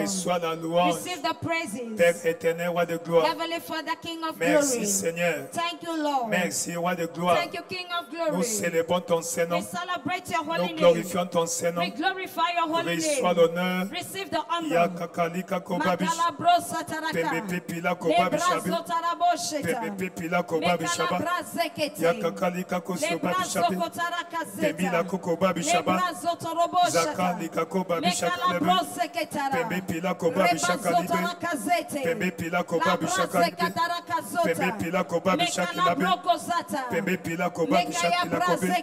Reçois la louange. Receive the praises. Père éternel, roi de gloire. Heavenly Father, King of Merci glory. Seigneur. Thank you, Lord. Merci roi de gloire. Thank you, King of glory. Nous célébrons ton Saint-Nom. We celebrate your holy Nous name. glorifions ton Saint-Nom. We glorify your holy Reçois name. l'honneur. Receive the honor. Yakakalika kobabish. Makalabrosa taraka. Pepe pila kobabishabi. Lebrazo tarabosheta. Pepe pila kobabishabi. Mekalabrazekete. Yakakalika kosobabishabi. Lebrazo kotaraka Pepe la zeta. kokobabishaba. Lebrazo torobosheta. Zakalika kobabishaka. Mekalabrozeketara. Pepe pila kobabishaka Rebazo libe. taraka zete. Pepe pila kobabishaka libe. Labrazeka zota. Pepe pila kobabishaka libe. Mekalabroko Pepe pila kobabishaka libe.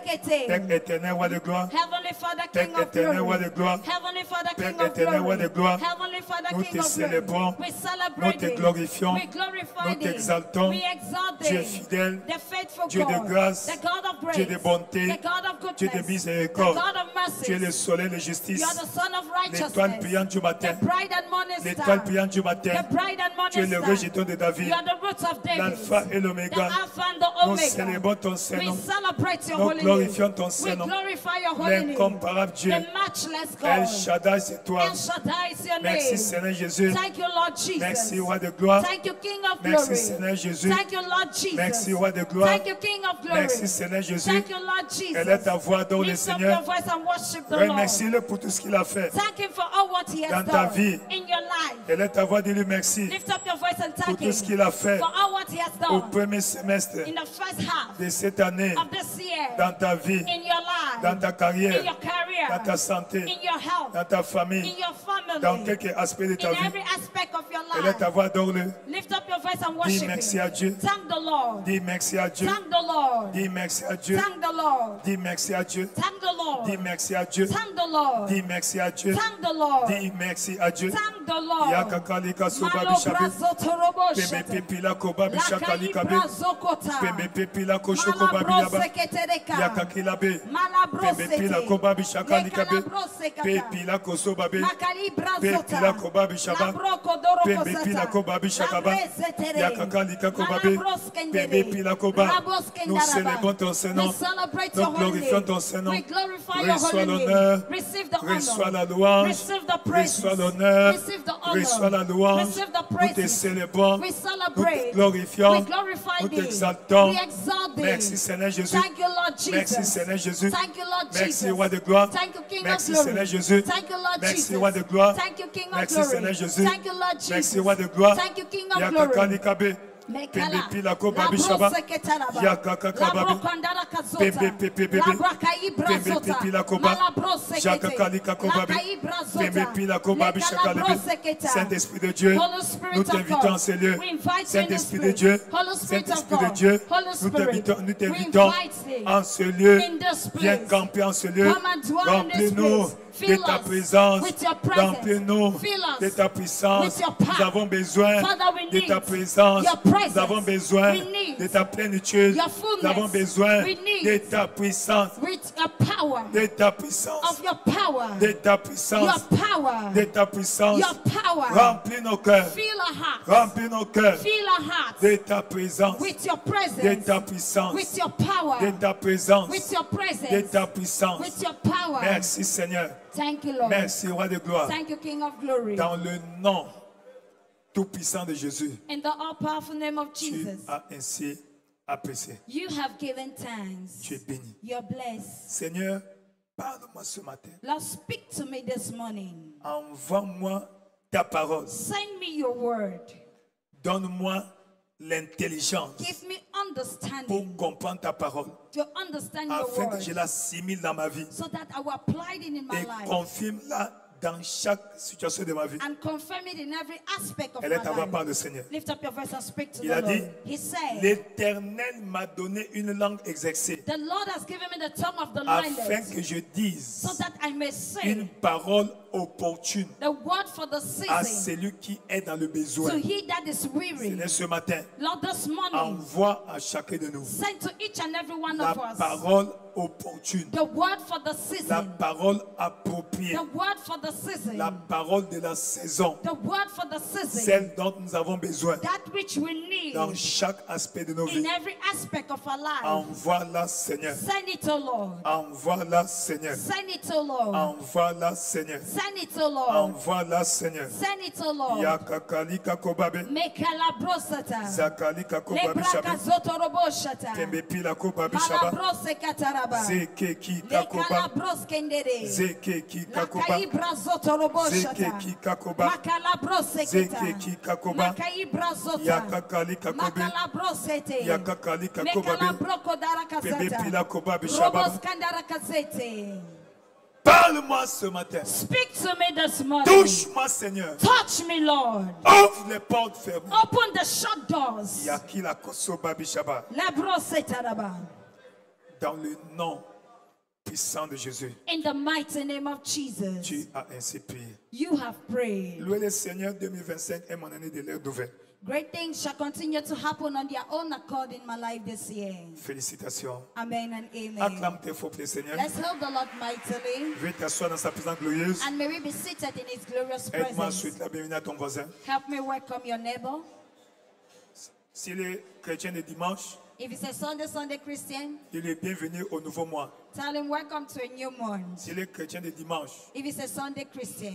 Père éternel, roi de gloire. Heavenly Father, Père King of éternel, roi glory. de gloire. Heavenly Father, Père King of éternel, roi de glory. gloire. Heavenly Father, Nous King te of célébrons. glory. We Nous celebrate te thee. glorifions. We glorify Nous thee. t'exaltons. We exalt Dieu thee. fidèle. The faithful Dieu de God. grâce. The God of grace. Dieu de bonté. The God of Dieu de goodness. The miséricorde. God of mercy. Tu es le soleil de You justice. are the son of L'étoile righteousness. brillante du matin. The bright and morning L'étoile star. brillante du matin. The bright and Tu es morning le star. rejeton de David. You are the roots of David. L'alpha et The l'oméga. Alpha and the Nous Omega. célébrons ton We Saint-Nom. celebrate your Nous holy name. glorifions ton We Saint-Nom. glorify your holy name. L'incomparable Dieu. The matchless El God. Shaddai, c'est toi. El Shaddai is your Merci name. Seigneur Jésus. Thank you, Lord Jesus. Merci roi de gloire. Thank you, King of Merci glory. Seigneur Jésus. Thank you, Lord Jesus. Merci roi de gloire. Thank you, King of glory. Merci Seigneur Jésus. Thank you, Lord Jesus. Elle est ta voix, adore le Lift up Seigneur. your voice and worship the Lord. Remercie-le pour tout ce qu'il a fait. Thank him for all what he has Dans ta done vie. in your life. Elle est ta voix, dis-lui merci Lift up your voice and pour thank tout him ce qu'il a fait for all what he has au done premier semestre in the first half de cette année, of this year, dans ta vie, in your life, dans ta carrière, in your career, dans ta santé, in your health, dans ta famille, in your family, dans quelques aspects de ta in vie. every aspect of your Elle est ta life. voix, adore-le. Lift up your voice and Dis worship merci him. à Dieu. Thank the Lord. Dis merci à Dieu. Thank the Lord. Dis merci à Dieu. Thank the Lord. Dis merci à Dieu. Thank the Lord. Dis merci à Dieu. Thank the Lord. Dis merci à Dieu. Thank the Lord. Dis merci à Dieu. Thank the Lord. Yakakalika soba Malo bishabe. brazo torobo Peme shete. pepila koba Lakai bishakalika be. brazo kota. Peme pepila koshoko Malabro babilaba. seketereka. Yakakila be. Malabro Peme pila sete. koba bishakalika be. Lekalabro sekata. Pepila kosoba be. Makali brazota. Pepila koba bishaba. Labro kodoro Peme kosata. pila koba bishakaba. Labre setere. Yakakalika koba be. Malabro skendere. Peme pila koba. Rabo Nous skendaraba. célébrons ton Saint-Nom. We celebrate Nous your holy glorifions name. ton Saint-Nom. We glorify your Reçois holy l'honneur. name. Receive the Reçois honor. la louange. Receive the praises. Reçois l'honneur. Receive the honor. Reçois la louange. Receive the Nous te praises. célébrons. We Nous te celebrate. glorifions. We glorify Nous thee. t'exaltons. We exalt thee. Merci Seigneur Jésus. Thank you, Lord Jesus. Merci Seigneur Jésus. Thank you, Lord Merci Jesus. roi de gloire. Thank you, King Merci of glory. Seigneur Jésus. Thank you, Lord Merci Jesus. roi de gloire. Thank you, King of Merci glory. Seigneur Jésus. Thank you, Lord Jesus. Merci roi de gloire. Thank you, King of Yakaka glory. likabe. Mekala. Pembe pila koba Labro bishaba. seketaraba. Yakaka kababe. Labro kandara kazota. Pembe pepe pepe. Labra kai Pembe brazota. pila koba. Malabro sekete. Yakaka lika koba be. Lakai brazota. Pembe pila koba bishaka Lekalabro lebe. seketa. Saint-Esprit de Dieu, Holy Spirit nous of t'invitons God. en ces lieux. We invite you in the Saint-Esprit de Spirit. Dieu, Holy Spirit of Saint-Esprit de God. Dieu, Holy nous Spirit. t'invitons We invite thee en ce lieu. in this Viens place. camper en ce lieu. Come and dwell in this Remplis-nous place. de Fill ta us présence. with your presence. Remplis-nous Fill us de ta puissance. with your power. Nous avons besoin Father, we de need ta présence. your presence. Nous avons besoin We need de ta plénitude. your fullness. Nous avons besoin We need de ta puissance. with your power, De ta puissance. of your power, De ta puissance. your power, De ta puissance. your power. Remplis nos cœurs. Fill our hearts. Remplis nos cœurs Fill our hearts de ta présence. with your De presence, ta puissance. with your power, De ta présence. with your De presence, ta puissance. with your power. Merci Seigneur. Thank you, Lord. Merci roi de gloire. Thank you, King of glory. Dans le nom tout puissant de Jésus, In the all-powerful name of tu Jesus, as ainsi apprécié. you have given thanks. Tu es béni. You're blessed. Seigneur, parle-moi ce matin. Lord, speak to me this morning. Envoie-moi ta parole. Send me your word. Donne-moi l'intelligence Give me pour understanding comprendre ta parole, to understand your afin que word, je l'assimile dans ma vie so that I will apply it in my et life confirme-la dans chaque situation de ma vie. and confirm it in every aspect of Elle my est ta voix life. par le Seigneur. Lift up your voice and speak to Il the a Lord. dit, He said, l'Éternel m'a donné une langue exercée the Lord has given me the tongue of the afin mindless, que je dise so that I may say une parole opportune the word for the à season celui qui est dans le to besoin. he that is weary. Seigneur, ce matin, Lord, this morning, envoie à chacun de nous send to each and every one la of us parole opportune, the word for the la season, parole appropriée, the word for the season, la parole de la saison, the word for the season, celle dont nous avons besoin that which we need dans chaque aspect de nos in vies. every aspect of our life. Envoie-la, Seigneur. Send it, O Lord. Envoie-la, Seigneur. Send it, O Lord. Envoie-la, Seigneur. Send it, O Lord. Envoie-la, Seigneur. Send it, O Lord. Yakakalika kobabe. Mekalabrosata. Zakalika kobabe shabe. Lebrakazotoroboshata. Tembepila kobabe shaba. Kalabrose kataraba. Zekeki kakoba. Lekalabros kendere. Zekeki kakoba. Lakaibrazotoroboshata. Zekeki kakoba. Makalabrose keta. Zekeki kakoba. Makaibrazota. Yakakalika kobe. Makalabrosete. Yakakalika kobabe. Mekalabrokodarakazata. Pembepila kobabe shaba. Roboskandarakazete. Parle-moi ce matin. Speak to me this morning. Touche-moi, Seigneur. Touch me, Lord. Ouvre les portes fermées. Open the shut doors. Yakila kosoba bishaba. Labrosetaraba. Dans le nom puissant de Jésus, In the mighty name of Jesus, tu as ainsi prié. you have prayed. Louez le Seigneur, 2025 est mon année de l'ère nouvelle. Great things shall continue to happen on their own accord in my life this year. Félicitations. Amen and amen. Acclame tes faux pour le Seigneur. Let's help the Lord mightily. Veuille t'asseoir dans sa présence glorieuse. And may we be seated in his glorious Aide-moi à presence. souhaiter la bienvenue à ton voisin. Help me welcome your neighbor. S'il est chrétien de dimanche, If it's a Sunday Christian, il est bienvenu au nouveau mois. tell him welcome to a new month. S'il est chrétien de dimanche, If it's a Sunday Christian,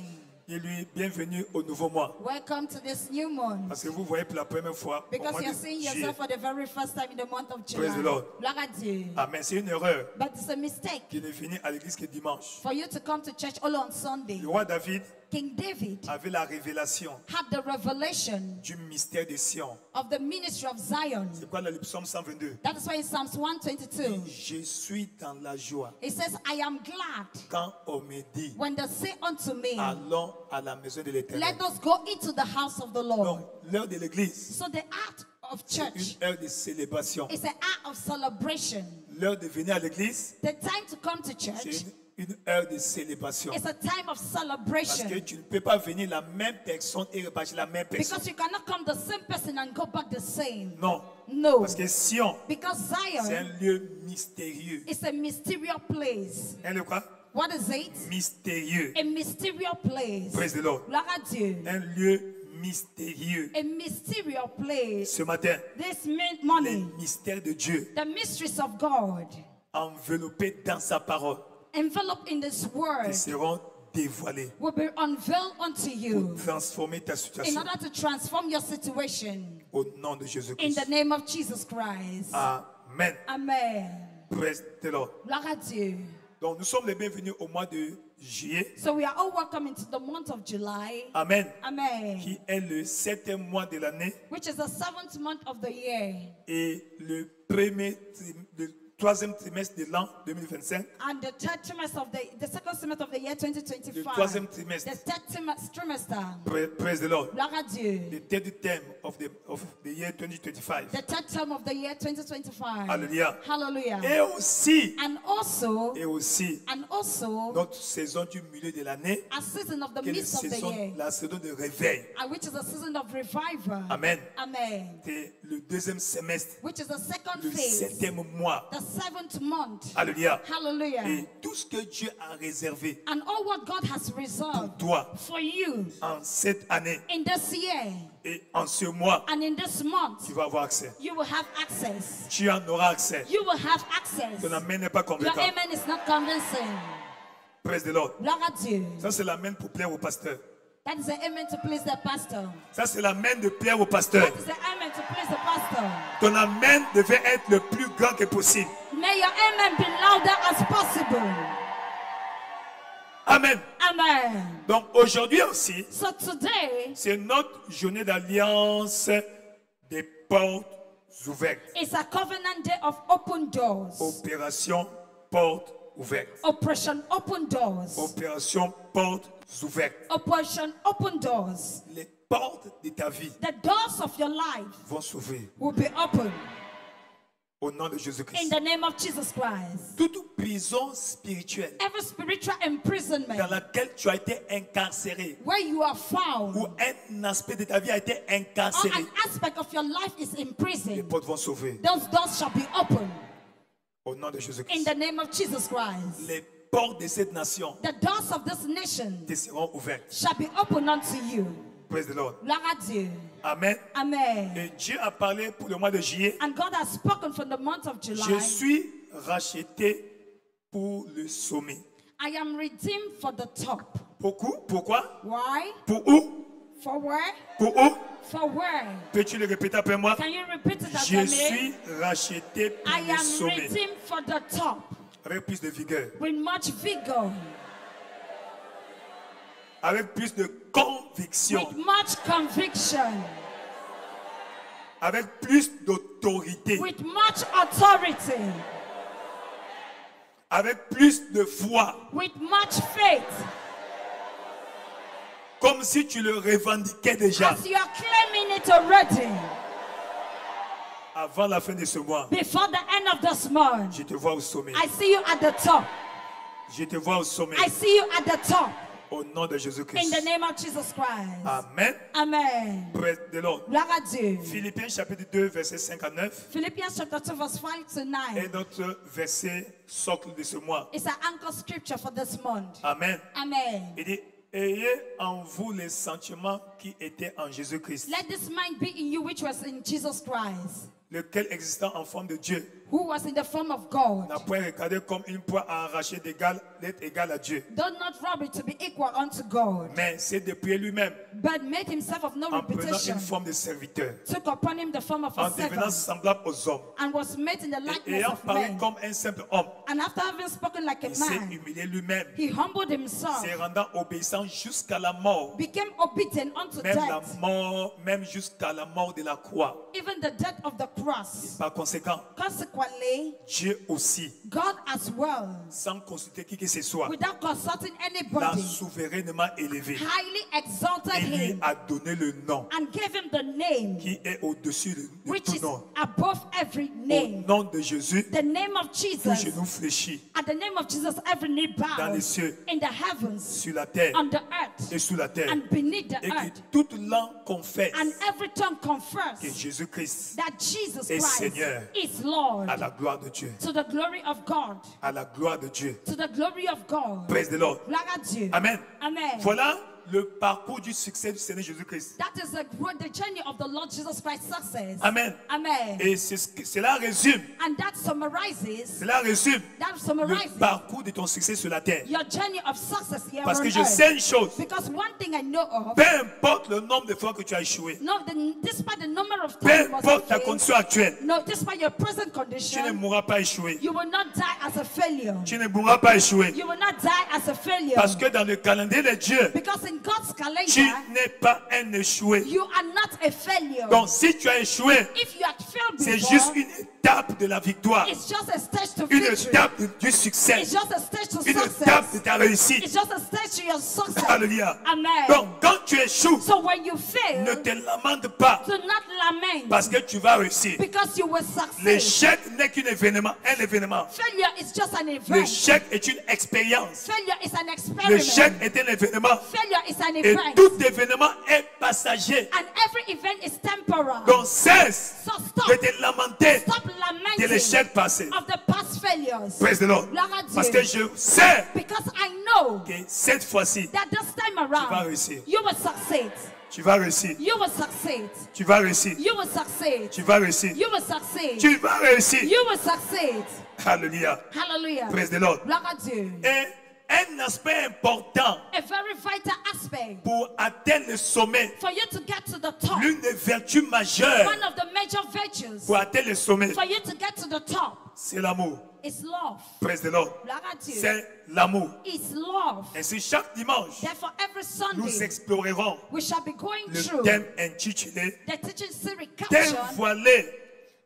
il lui est bienvenu au nouveau mois. welcome to this new month. Parce que vous voyez pour la première fois au Because mois you're de seeing juillet. yourself for the very first time in the month of July. Praise the Lord. Gloire à Dieu. Amen. C'est une erreur But it's a mistake qu'il ne finit à l'église que dimanche. for you to come to church only on Sunday. Le roi David King David avait la révélation had the revelation du mystère de Sion. of the ministry of Zion. C'est quoi le psaume 122? That is why in Psalms 122, Je suis dans la joie it says, I am glad quand on me dit when they say unto me, allons à la maison de l'Éternel. let us go into the house of the Lord. Donc, l'heure de l'église, So the act of c'est church une heure de célébration. is an act of celebration. L'heure de venir à l'église, The time to come to church c'est une heure de célébration. is a time of Parce celebration. que tu ne peux pas venir la même personne et repartir la même personne. Because you cannot come the same person and go back the same. Non. No. Parce que Sion, Because c'est un Zion lieu mystérieux. is a mysterious place. Un lieu quoi? What is it? Mystérieux. A mysterious place. Praise the Lord. Gloire à Dieu. Un lieu mystérieux. A mysterious place. Ce matin, This les morning, mystères de Dieu the mysteries of God enveloppés dans sa parole enveloped in this word qui seront dévoilés will be unveiled unto pour you transformer ta in situation order to transform your situation au nom de in Jésus-Christ. the name of Jesus Christ. Amen. Amen. Praise the Lord. Gloire à Dieu. Donc nous sommes les bienvenus au mois de juillet. So we are all welcome into the month of July. Amen. Amen. Qui est le 7e mois de l'année Which is the 7th month of the year. et le 3e trimestre de l'an 2025. And the third trimester of the second semester of the year 2025. Le troisième trimestre. The third trimester. Praise the Lord. Gloire à Dieu. The third term of the year 2025. The third term of the year 2025. Alléluia. Hallelujah. Et aussi, And also, notre saison du milieu de l'année, a season of the qui est midst of the year, la saison de réveil. which is a season of revival. Amen. Amen. C'est le deuxième semestre, Which is the second le phase, 7e mois. the 7th month. Alléluia. Hallelujah. Et tout ce que Dieu a réservé And all what God has pour reserved toi for you en cette année in this year et en ce mois, and in this month, tu vas avoir accès. you will have access. Tu en auras accès. You will have access. Ton amen n'est pas Your convaincant. amen is not convincing. Praise the Lord. Gloire à Dieu. Ça, c'est l'amen pour plaire au pasteur. That is the amen to please the pastor. Ça, c'est l'amen de plaire au pasteur. That is the amen to please the pastor. Ton amen devait être le plus grand que possible. May your amen be louder as possible. Amen. Amen. Donc aujourd'hui aussi, So today c'est notre journée d'alliance des portes ouvertes. is a covenant day of open doors. Opération portes ouvertes. Operation open doors. Opération portes ouvertes. Operation open doors. Les portes de ta vie The doors of your life vont s'ouvrir will be open au nom de in Jésus-Christ. the name of Jesus Christ. Toute prison spirituelle Every spiritual dans imprisonment laquelle tu as été incarcéré where you are found ou un aspect de ta vie a été or incarcéré, an aspect of your life is les imprisoned, portes vont s'ouvrir those doors shall be open au nom de in Jésus-Christ. the name of Jesus Christ. Les portes de cette nation The doors of this nation te seront ouvertes. shall be open unto you. Praise the Lord. Gloire à Dieu. Amen. Amen. Et Dieu a parlé pour le mois de juillet. And God has spoken from the month of Je July. suis racheté pour le sommet. I am redeemed for the top. Pourquoi? Why? Pour où? For where? Pour où? For where? Peux-tu le répéter après moi? Can you repeat it after Je me? suis racheté pour I le am sommet. redeemed for the top Avec plus de vigueur. with much vigor, Avec plus de conviction. with much conviction, Avec plus d'autorité. with much authority, Avec plus de foi. with much faith, Comme si tu le revendiquais déjà. as you are claiming it already. Avant la fin de ce mois, Before the end of this month, je te vois au sommet. I see you at the top. Je te vois au sommet. I see you at the top. Au nom de In Jésus-Christ. the name of Jesus Christ. Amen. Amen. Praise the Lord. Gloire à Dieu. Philippiens chapitre 2, verset 5 à 9 Philippians chapter 2 verse 5 to 9 est notre verset socle de ce mois. is an anchor scripture for this month. Amen. Amen. Il dit, ayez en vous les sentiments qui étaient en Jésus-Christ, Let this mind be in you which was in Jesus Christ, lequel existant en forme de Dieu, who was in the form of God. n'a point regardé comme une proie à arracher d'être égal à Dieu, Did not rob it to be equal unto God, mais s'est dépouillé lui-même but made himself of no en prenant reputation, une forme de serviteur, took upon him the form of a en devenant servant, semblable aux hommes, and was made in the et likeness ayant of parlé men. comme un simple homme, And after having spoken like a il s'est man, humilié lui-même, he humbled himself, se rendant obéissant jusqu'à la mort, became obedient unto même la death, mort, même jusqu'à la mort de la croix. even the death of the cross. Par conséquent, Consequently, Dieu aussi, God as well, sans consulter qui que ce soit, without consulting l'a anybody, souverainement élevé highly exalted et lui him a donné le nom and gave him the name qui est au-dessus de which tout is nom. above every Au name. nom de Jésus, The name of tout Jesus. genou fléchit At the name of Jesus, every knee dans les bows cieux, in the heavens, sur la terre on the earth, et sous la terre, and beneath the et que earth. toute langue confesse And every tongue que confess Jésus-Christ that Jesus est Christ Seigneur. is Lord, à la gloire de Dieu, to the glory of God, à la gloire de Dieu. to the glory of God. Praise the Lord. Gloire à Dieu. Amen. Amen. Voilà le parcours du succès du Seigneur Jésus-Christ. That is the journey of the Lord Jesus Christ's success. Amen. Amen. Et cela résume, And that summarizes le parcours de ton succès sur la terre. your journey of success here Parce on que je earth. sais une chose, Because one thing I know of, peu importe le nombre de fois que tu as échoué, no, despite the number of peu times you must importe ta have failed, condition actuelle, no, despite your present tu ne condition, mourras pas échoué. you will not die as a failure. Tu ne mourras pas échoué. You will not die as a failure. Parce que dans le calendrier de Dieu, Because in God's calendar, tu n'es pas un échoué. you are not a failure. Donc si tu as échoué, If you had failed c'est before, juste une étape de la victoire, it's just a stage to une victory. étape du succès, It's just a stage to une étape de success. ta réussite. It's just a stage to your success. Alléluia. Amen. Donc quand tu échoues, So when you fail, ne te lamente pas do not lament parce que tu vas réussir. because you will succeed. L'échec n'est qu'un événement, un événement. Failure is just an event. L'échec est une expérience. Failure is an L'échec experiment. est un événement. Failure is an Et event. tout événement est passager. And every event is temporal. Donc cesse So de stop. te lamenter Stop de lamenting l'échec passé. of the past failures. Praise the Lord. Gloire à Dieu. Parce que je sais Because I know que cette fois-ci, that this time vas around, réussir. you will succeed. tu vas réussir. You will succeed. Tu vas réussir. You will succeed. Tu vas réussir. You will succeed. Tu vas réussir. You will succeed. Alléluia. Hallelujah. Praise the Lord. Gloire à Dieu. Et un aspect important A very vital aspect pour atteindre le sommet, for you to get to the top. l'une des vertus majeures One of the major virtues pour atteindre le sommet, for you to get to the top c'est l'amour. is love. Praise the Lord. Gloire à Dieu. C'est l'amour. It's love. Ainsi, chaque dimanche, Therefore, every nous Sunday explorerons we shall be going le through thème intitulé the teaching series caption dévoiler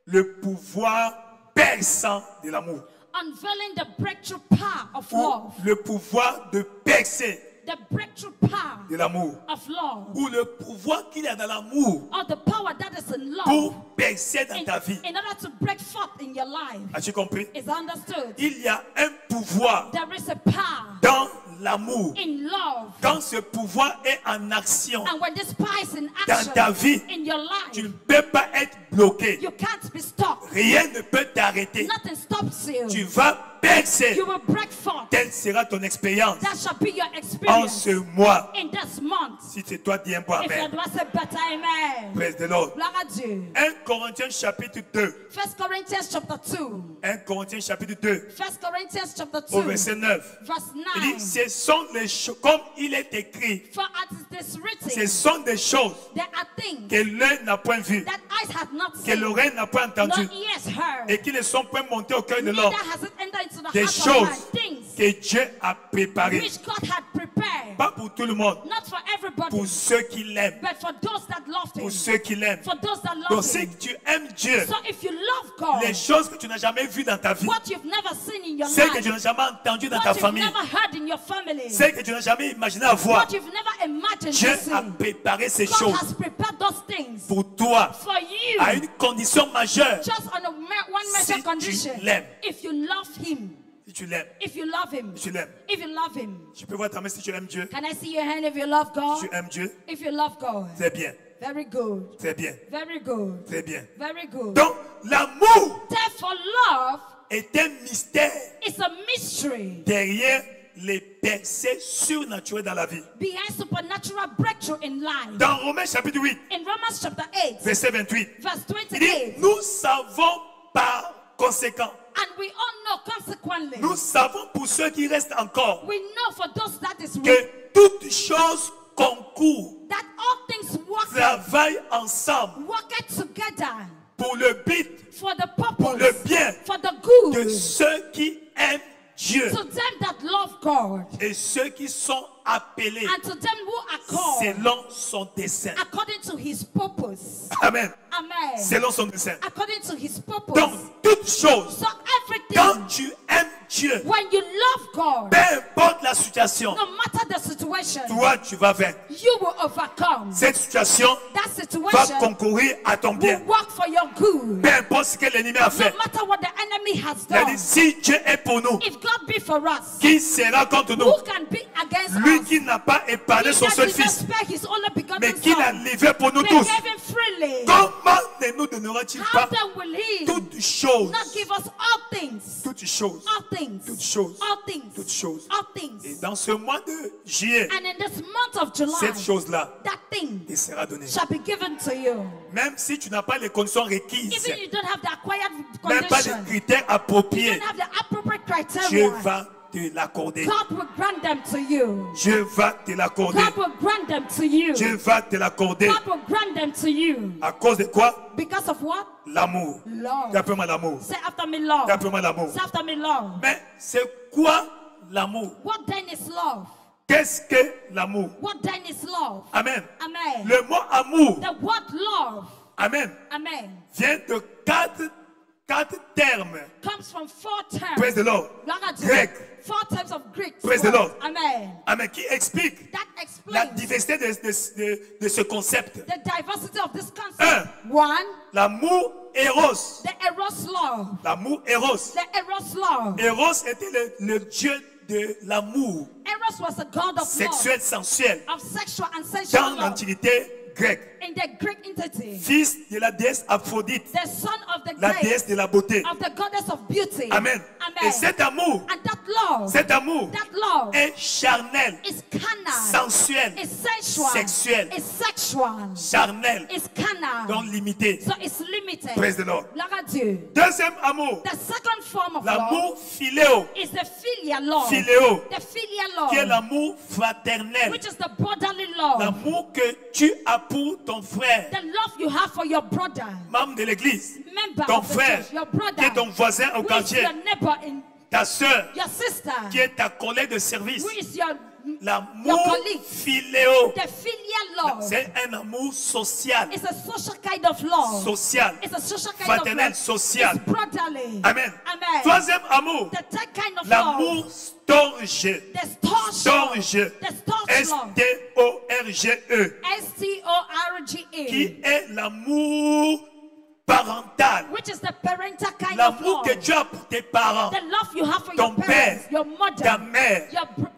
le pouvoir perçant de l'amour. unveiling the breakthrough power of Ou love. le pouvoir de percer The breakthrough power de l'amour. of love. Ou le pouvoir qu'il y a dans l'amour Or the power that is in love pour percer dans ta vie. in order to break forth in your life. As-tu compris? Is understood? Il y a un pouvoir There is a power dans l'amour. in love. Quand ce pouvoir est en action And when this power is in dans action ta vie, in your tu ne life, peux pas être bloqué. you can't be stopped. Rien ne peut t'arrêter. Nothing stops you. Tu vas percer. You will break forth. Telle sera ton expérience That shall be your en experience ce mois. in this month. Si c'est toi, dis un bon If you amen. dois say better, amen. Praise the Lord. Gloire à Dieu. 1 Corinthiens chapitre 2. 1 Corinthians chapter 2. 1 Corinthiens chapitre 2. 1 Corinthians chapter Au 2. verset 9. Verse Il dit, 9. ce sont les choses, comme il est écrit, For as it is ce written, sont des choses there are things que l'œil n'a point vues, that eyes have not que seen, l'oreille n'a point nor entendu, ears heard, et qui ne sont point montées au cœur de neither l'homme. has it entered into the Des heart of man. choses Things que Dieu a préparées. which God had prepared, Pas pour tout le monde, not for everybody, pour ceux qui l'aiment. but for those that loved Him. Pour ceux qui l'aiment. For those that Donc love si Him. tu aimes Dieu, So if you love God, les choses que tu n'as jamais vues dans ta vie, what you've never seen in your celles que life, tu n'as jamais entendues dans what ta you've famille, never heard in your family, celles que tu n'as jamais imaginé avoir, what you've never imagined Dieu to see, a préparé ces God choses has prepared those things pour toi for you, à une condition majeure. just on a one Si major tu condition. l'aimes. If you love Him, Si tu l'aimes, if you love Him, si tu l'aimes. if you love Him. Tu peux voir ta main si tu aimes Dieu. Can I see your hand if you love Si God? tu aimes Dieu, If you love God, c'est bien, very good, c'est bien, very good, c'est bien. very good. Donc, l'amour Therefore, love est un mystère is a mystery derrière les percées surnaturelles dans la vie. behind supernatural breakthrough in life. Dans Romains chapitre 8, In Romans chapter 8, verset 28, verse il dit, 28, nous savons par conséquent, and we all know consequently, nous savons pour ceux qui restent encore, we know for those that is weak, que toutes choses concourent, that all things work travaillent ensemble together pour le but, for the pour le purpose, bien for the de good, ceux qui aiment Dieu to them that love God, et ceux qui sont appelés and to them who are called selon son dessein. according to His purpose. Amen. Amen. Selon son dessein. According to His purpose. Donc, toutes choses, So everything, quand tu aimes Dieu, when you love God, peu importe la situation, no matter the situation, toi, tu vas vaincre. you will overcome. Cette situation That va situation concourir à ton bien. will work for your good. Peu importe ce que l'ennemi a No fait. matter what the enemy has Il a done, dit, si Dieu est pour nous, if God be for us, qui sera contre nous? who can be against Lui us? qui n'a pas épargné He son that seul did not fils, spare His only begotten mais qui l'a Son, livré pour nous they tous. gave Him freely. Comment ne nous donnera-t-il How pas then will He toutes choses, not give us all things? toutes choses, All things. toutes choses, All things. toutes choses. All Et things. dans ce mois de juillet, And in this month of July, cette chose-là that thing te sera donnée. shall be given to you. Même si tu n'as pas les conditions requises, Even you don't have the acquired même pas les condition, critères you appropriés, don't have the appropriate Dieu criteria, va te l'accorder. God will grant them to you. Dieu va te l'accorder. God will grant them to you. Dieu va te l'accorder. God will grant them to you. À cause de quoi? Because of what? L'amour. Love. Dis appelle-moi l'amour. Say after me, love. Dis appelle-moi l'amour. Say after me, love. Mais c'est quoi l'amour? What then is love? Qu'est-ce que l'amour? What then is love? Amen. Amen. Le mot amour, The word love, amen, amen, vient de quatre termes. comes from 4 terms. Praise the Lord. Grec. 4 terms of Greek. Praise the Lord. Amen. Amen. Qui explique That la explains diversité de ce concept. the diversity of this concept. Un. 1, L'amour Eros. the Eros love. L'amour Eros. The Eros love. Eros était le dieu de l'amour Eros was a god of sexuel, sensuel love, of sexual and dans sensual love. l'Antiquité grecque. In the Greek entity, Fils de la déesse Aphrodite, the son of the la grace, déesse de la beauté. of the goddess of beauty. Amen. Amen. Et cet amour And that love est charnel, is carnal, sensuel, is sensual, sexuel, is sexual, charnel, is carnal, donc limité. so it's limited. Praise the Lord. Gloire à Dieu. Deuxième amour, The second form of love l'amour philéo, is the filial love. philéo, The filial qui est love, l'amour fraternel, which is the brotherly love. l'amour que tu as pour ton frère, The love you have for your brother, membre de l'église, member ton of the frère, church, your qui brother, est ton voisin au who is quartier, your neighbor, in ta soeur, your sister, qui est ta collègue de service. who is your L'amour colleague. philéo, The filial love. c'est un amour social, It's a social kind of love. social, It's a social kind fraternel, of love. social. It's brotherly. Amen. Amen. Troisième amour, The third kind of love. l'amour storge, The storge love. storge, The storge love. S-T-O-R-G-E, S-T-O-R-G-E. qui est l'amour parental. which is the parental kind of L'amour love. que tu as pour tes parents, The love you have for ton your parents, père, your mother, ta mère,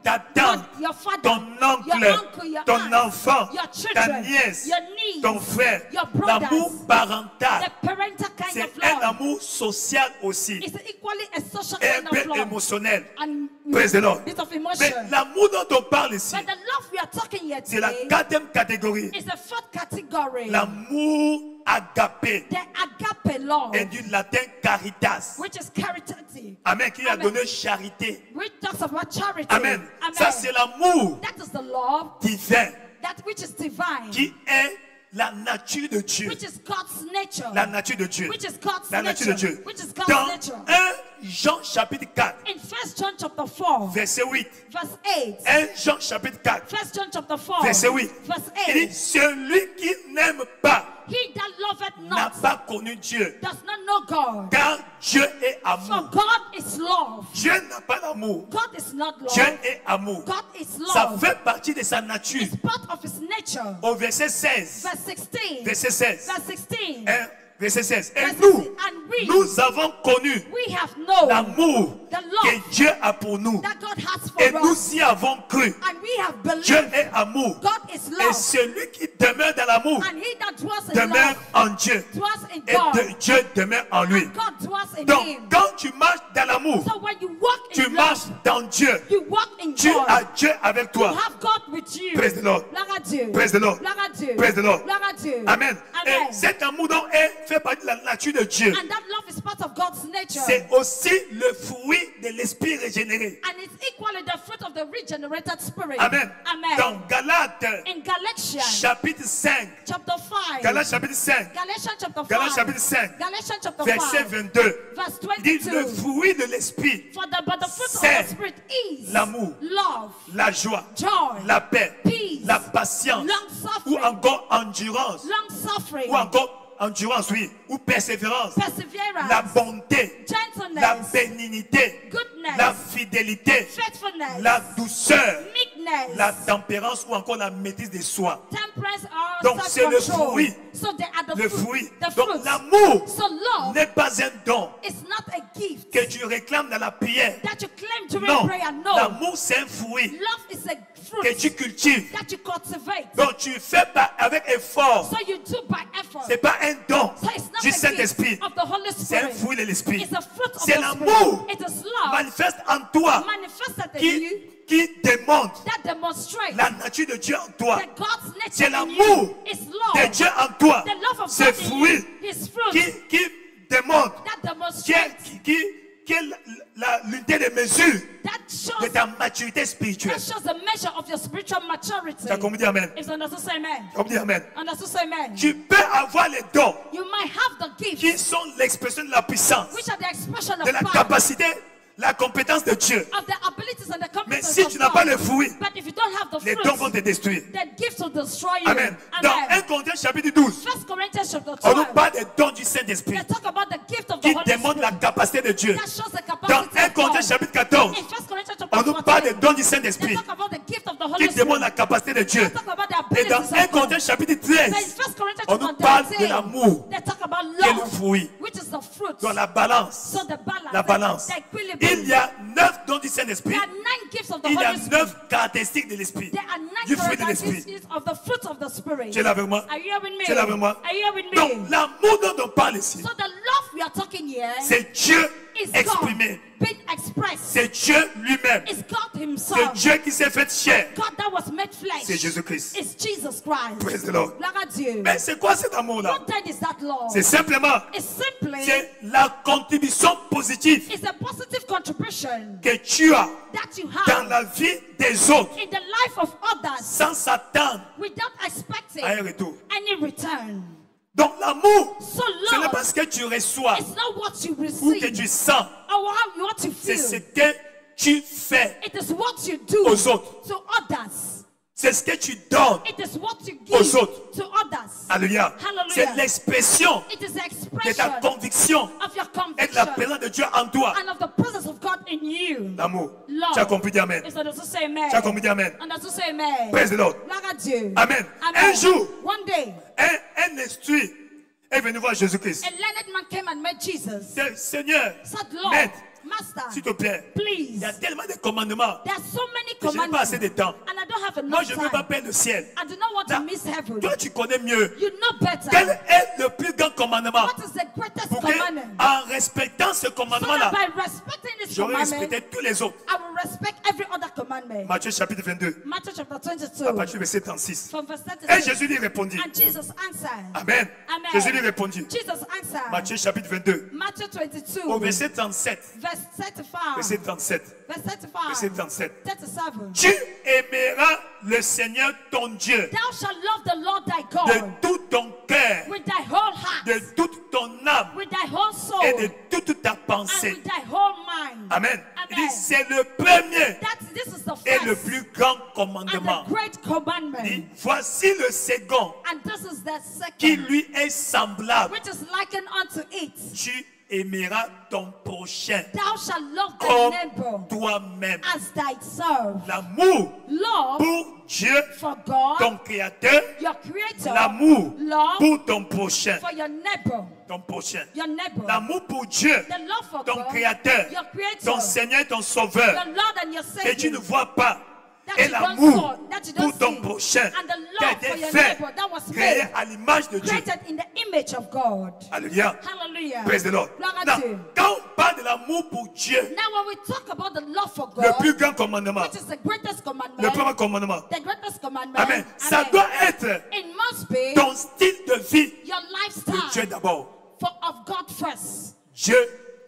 ta tante, your father, ton oncle, your uncle, your ton aunt, enfant, your ta children, nièce, your niece, ton frère. your brothers. L'amour parental, The parental kind c'est of un love amour social aussi. is equally a social Et un kind peu of love émotionnel. and Praise the Lord. bit of Mais emotion. l'amour dont on parle ici, But the love we are talking here c'est la today quatrième catégorie. is the fourth category. L'amour agapé, The agape love, et du latin caritas. which is caritative, Amen. Qui a Amen. donné charité. which talks about charity. Amen. Amen. Ça, c'est l'amour That is the love divin that which is divine, qui est la nature de Dieu. which is God's nature, La nature de Dieu. which is God's La nature nature, de Dieu. which is God's Dans nature. 1 Jean chapitre 4, In 1 John chapter 4, verset 8. verse 8. 1 Jean chapitre 4, 1 John chapter 4, verset 8. verse Il dit, 8. celui qui n'aime pas He that loveth n'a not pas connu Dieu. does not know God. Car Dieu est For amour. God is love. Dieu n'a pas d'amour. God is not Dieu love. est amour. God is Ça love. fait partie de sa nature. It's part of his nature. Au verset 16. Verse 16. Verset 16. Verse 16. Hein, verset 16. Et Verse nous, 16. And we, nous avons connu we have known l'amour the que love Dieu a pour nous. that God has for Et nous us. y avons cru. And we have Dieu believed est amour. God is Et love. celui qui demeure dans l'amour And he that dwells in demeure love en Dieu. dwells in Et God. Dieu demeure en lui. And God dwells in Donc, him. quand tu marches dans l'amour, So when you walk tu in marches love, dans Dieu. you walk in Tu God. as Dieu avec You toi. have God with you. Praise the Lord. Gloire à Dieu. Praise the Lord. Gloire à Dieu. Praise the Lord. Gloire à Dieu. Amen. Amen. Et cet amour donc fait partie de la nature de Dieu. And that love is part of God's nature. C'est aussi le fruit de l'esprit régénéré. And it's equally the fruit of the regenerated spirit. Amen. Amen. Dans Galates In Galatians chapitre 5. chapter 5. Galates chapitre 5. Galatians chapter 5. Galates chapitre 5. Galatians chapter Verset 5. 22. Verse Il dit le 22. fruit de l'esprit, But the fruit of c'est the spirit is l'amour, love, la joie, joy, la paix, peace, la patience, long ou suffering, encore endurance, long suffering, ou encore endurance, oui, ou persévérance, perseverance, la bonté, gentleness, la bénignité, goodness, la fidélité, faithfulness, la douceur, meekness, la tempérance ou encore la maîtrise de soi. temperance, or Donc, c'est le self-control. fruit. So they are the Le fruit. fruit. The Donc fruits. l'amour So love n'est pas un don is not a gift que tu réclames dans la prière. that you claim during Non, prayer. No. l'amour c'est un fruit Love is a que fruit tu cultives. that you cultivate. Donc tu fais pas avec effort. So you do by effort. C'est pas un don So it's not du a Saint-Esprit. gift of the Holy C'est un Spirit. fruit de l'Esprit. It's a fruit of C'est the l'amour Spirit. It is love manifeste en toi manifested in you qui démontre that demonstrates la nature de Dieu en toi. that God's C'est nature in l'amour you is de love. Dieu en toi. The love of Ce God in fruit you, His fruit qui démontre, that qui demonstrates, est l'unité de mesure that de shows, ta maturité spirituelle. that shows the measure of your spiritual maturity. Tu as compris, amen. If understood, say amen. Tu as compris, amen. Understood, say amen. Tu peux avoir les dons You might have the qui gifts, sont l'expression de la puissance, which are the expression of de la power, capacité, la compétence de Dieu. of the abilities and the Mais competences si of tu n'as pas God. le fruit, But if you don't have the les dons vont fruit, te détruire. the gifts will destroy you. Amen. Dans 1 Corinthiens chapitre 12, 1 Corinthians chapter on nous 12, parle des dons du Saint-Esprit they talk about the gift of the qui Holy démontrent la Spirit. capacité de Dieu. That shows the Dans capacity 1 of Corinthiens God. chapitre 14, In 1 Corinthians on chapter nous parle des 14, dons du they Saint-Esprit talk about the gift of the qui Holy démontrent Spirit. la capacité de Dieu. They talk about the Et dans abilities 1 of God. Corinthiens chapitre But in 13, 1 Corinthians on nous chapter parle de 13, l'amour they talk about qui est le love, fruit. which is the fruit. Dans la balance, So the balance, la balance. the Il y a 9 dons du Saint-Esprit. There are 9 gifts of the Il y a Holy Spirit. 9 caractéristiques de l'Esprit. There are 9 Du fruit de l'Esprit. characteristics of the fruit of the Spirit. Tu es là avec moi? Are you here with me? Tu es là avec moi? Are you here with me? Donc, l'amour dont on parle ici, So the love we are talking here c'est Dieu is exprimé. God being expressed. C'est Dieu lui-même. It's God C'est Himself. Dieu qui s'est fait chair. God that was made flesh. C'est Jésus-Christ. It's Jesus Christ. Praise the Lord. Gloire à Dieu. Mais c'est quoi cet amour-là? What then is that love? C'est simplement, It's simply, c'est la contribution positive it's a positive contribution que tu as that you dans have la vie des autres in the life of others sans s'attendre without expecting à un retour. any return. Donc l'amour, So ce n'est love, pas ce que tu reçois it's not what you ou que receive tu sens, or how you want to c'est ce feel. que tu fais It is what you do aux autres. to others. C'est ce que tu donnes. It is what you Aux give autres. to others. Alléluia. Hallelujah. C'est l'expression It is the de ta expression conviction of your et de la conviction présence de Dieu en toi. and of the presence of God in you. L'amour. Love. Tu as compris, dis amen. It's not to say amen. Tu as compris, dis amen. And that's to say amen. Praise the Lord. Gloire à Dieu. Amen. Amen. Un jour, One day, un esprit est venu voir Jésus-Christ. A learned man came and met Jesus. Seigneur, Said, Lord, Maître, Master, s'il te plaît, il please. y a tellement de commandements There are so many que je n'ai pas assez de commandments, temps. and I don't have Moi, enough je ne veux pas time. perdre le ciel. I do not want Là, to miss heaven. toi, tu connais mieux. You know better. Quel est le plus grand commandement? What is the greatest Pour que, commandment? en respectant ce So commandement-là, that by respecting this j'aurais commandment, respecté tous les autres. I will respect every other commandment. Matthieu chapitre 22, Matthew chapter à 22, partir du verset 36. from verse Et 36. Jésus lui répondit. And Jesus answered. Amen. Amen. Jésus lui répondit. Jesus answered. Matthieu chapitre 22, Matthew 22, au verset 37. verse 35. Verset 37. Verse 35. Verset 37. 37. Tu aimeras le Seigneur ton Dieu Thou shalt love the Lord thy de God tout ton cœur, with thy whole heart, de toute ton âme with thy whole soul, et de toute ta and pensée. with thy whole mind. Amen. Il dit Amen. c'est le premier This is the et le first plus grand and commandement. the great Il dit, commandment. voici le second And this is the qui second, lui est semblable. which is likened unto it. Tu aimeras ton prochain Thou shalt love thy comme neighbor toi-même. as thyself. L'amour Love pour Dieu, for God, ton Créateur. your Creator. L'amour Love pour ton prochain. for your neighbor. Ton prochain. Your neighbor. L'amour pour Dieu, The love for ton God, Créateur, your Creator, ton Seigneur et ton Sauveur, your Lord and your que tu ne Savior. vois pas. That Et you don't l'amour saw, that you pour don't ton see. prochain, And the qui a love for été your fait, neighbor that was créé made, à l'image de Dieu. created in the image of God. Alléluia. Hallelujah. Praise the Lord. Gloire à Now, Dieu. quand on parle de l'amour pour Dieu, Now when we talk about the love for le God, plus grand commandement, which is the greatest commandment, le premier commandement, the greatest commandment, Amen. Ça amen, doit être it must be ton style de vie your de Dieu lifestyle d'abord. of God first. Dieu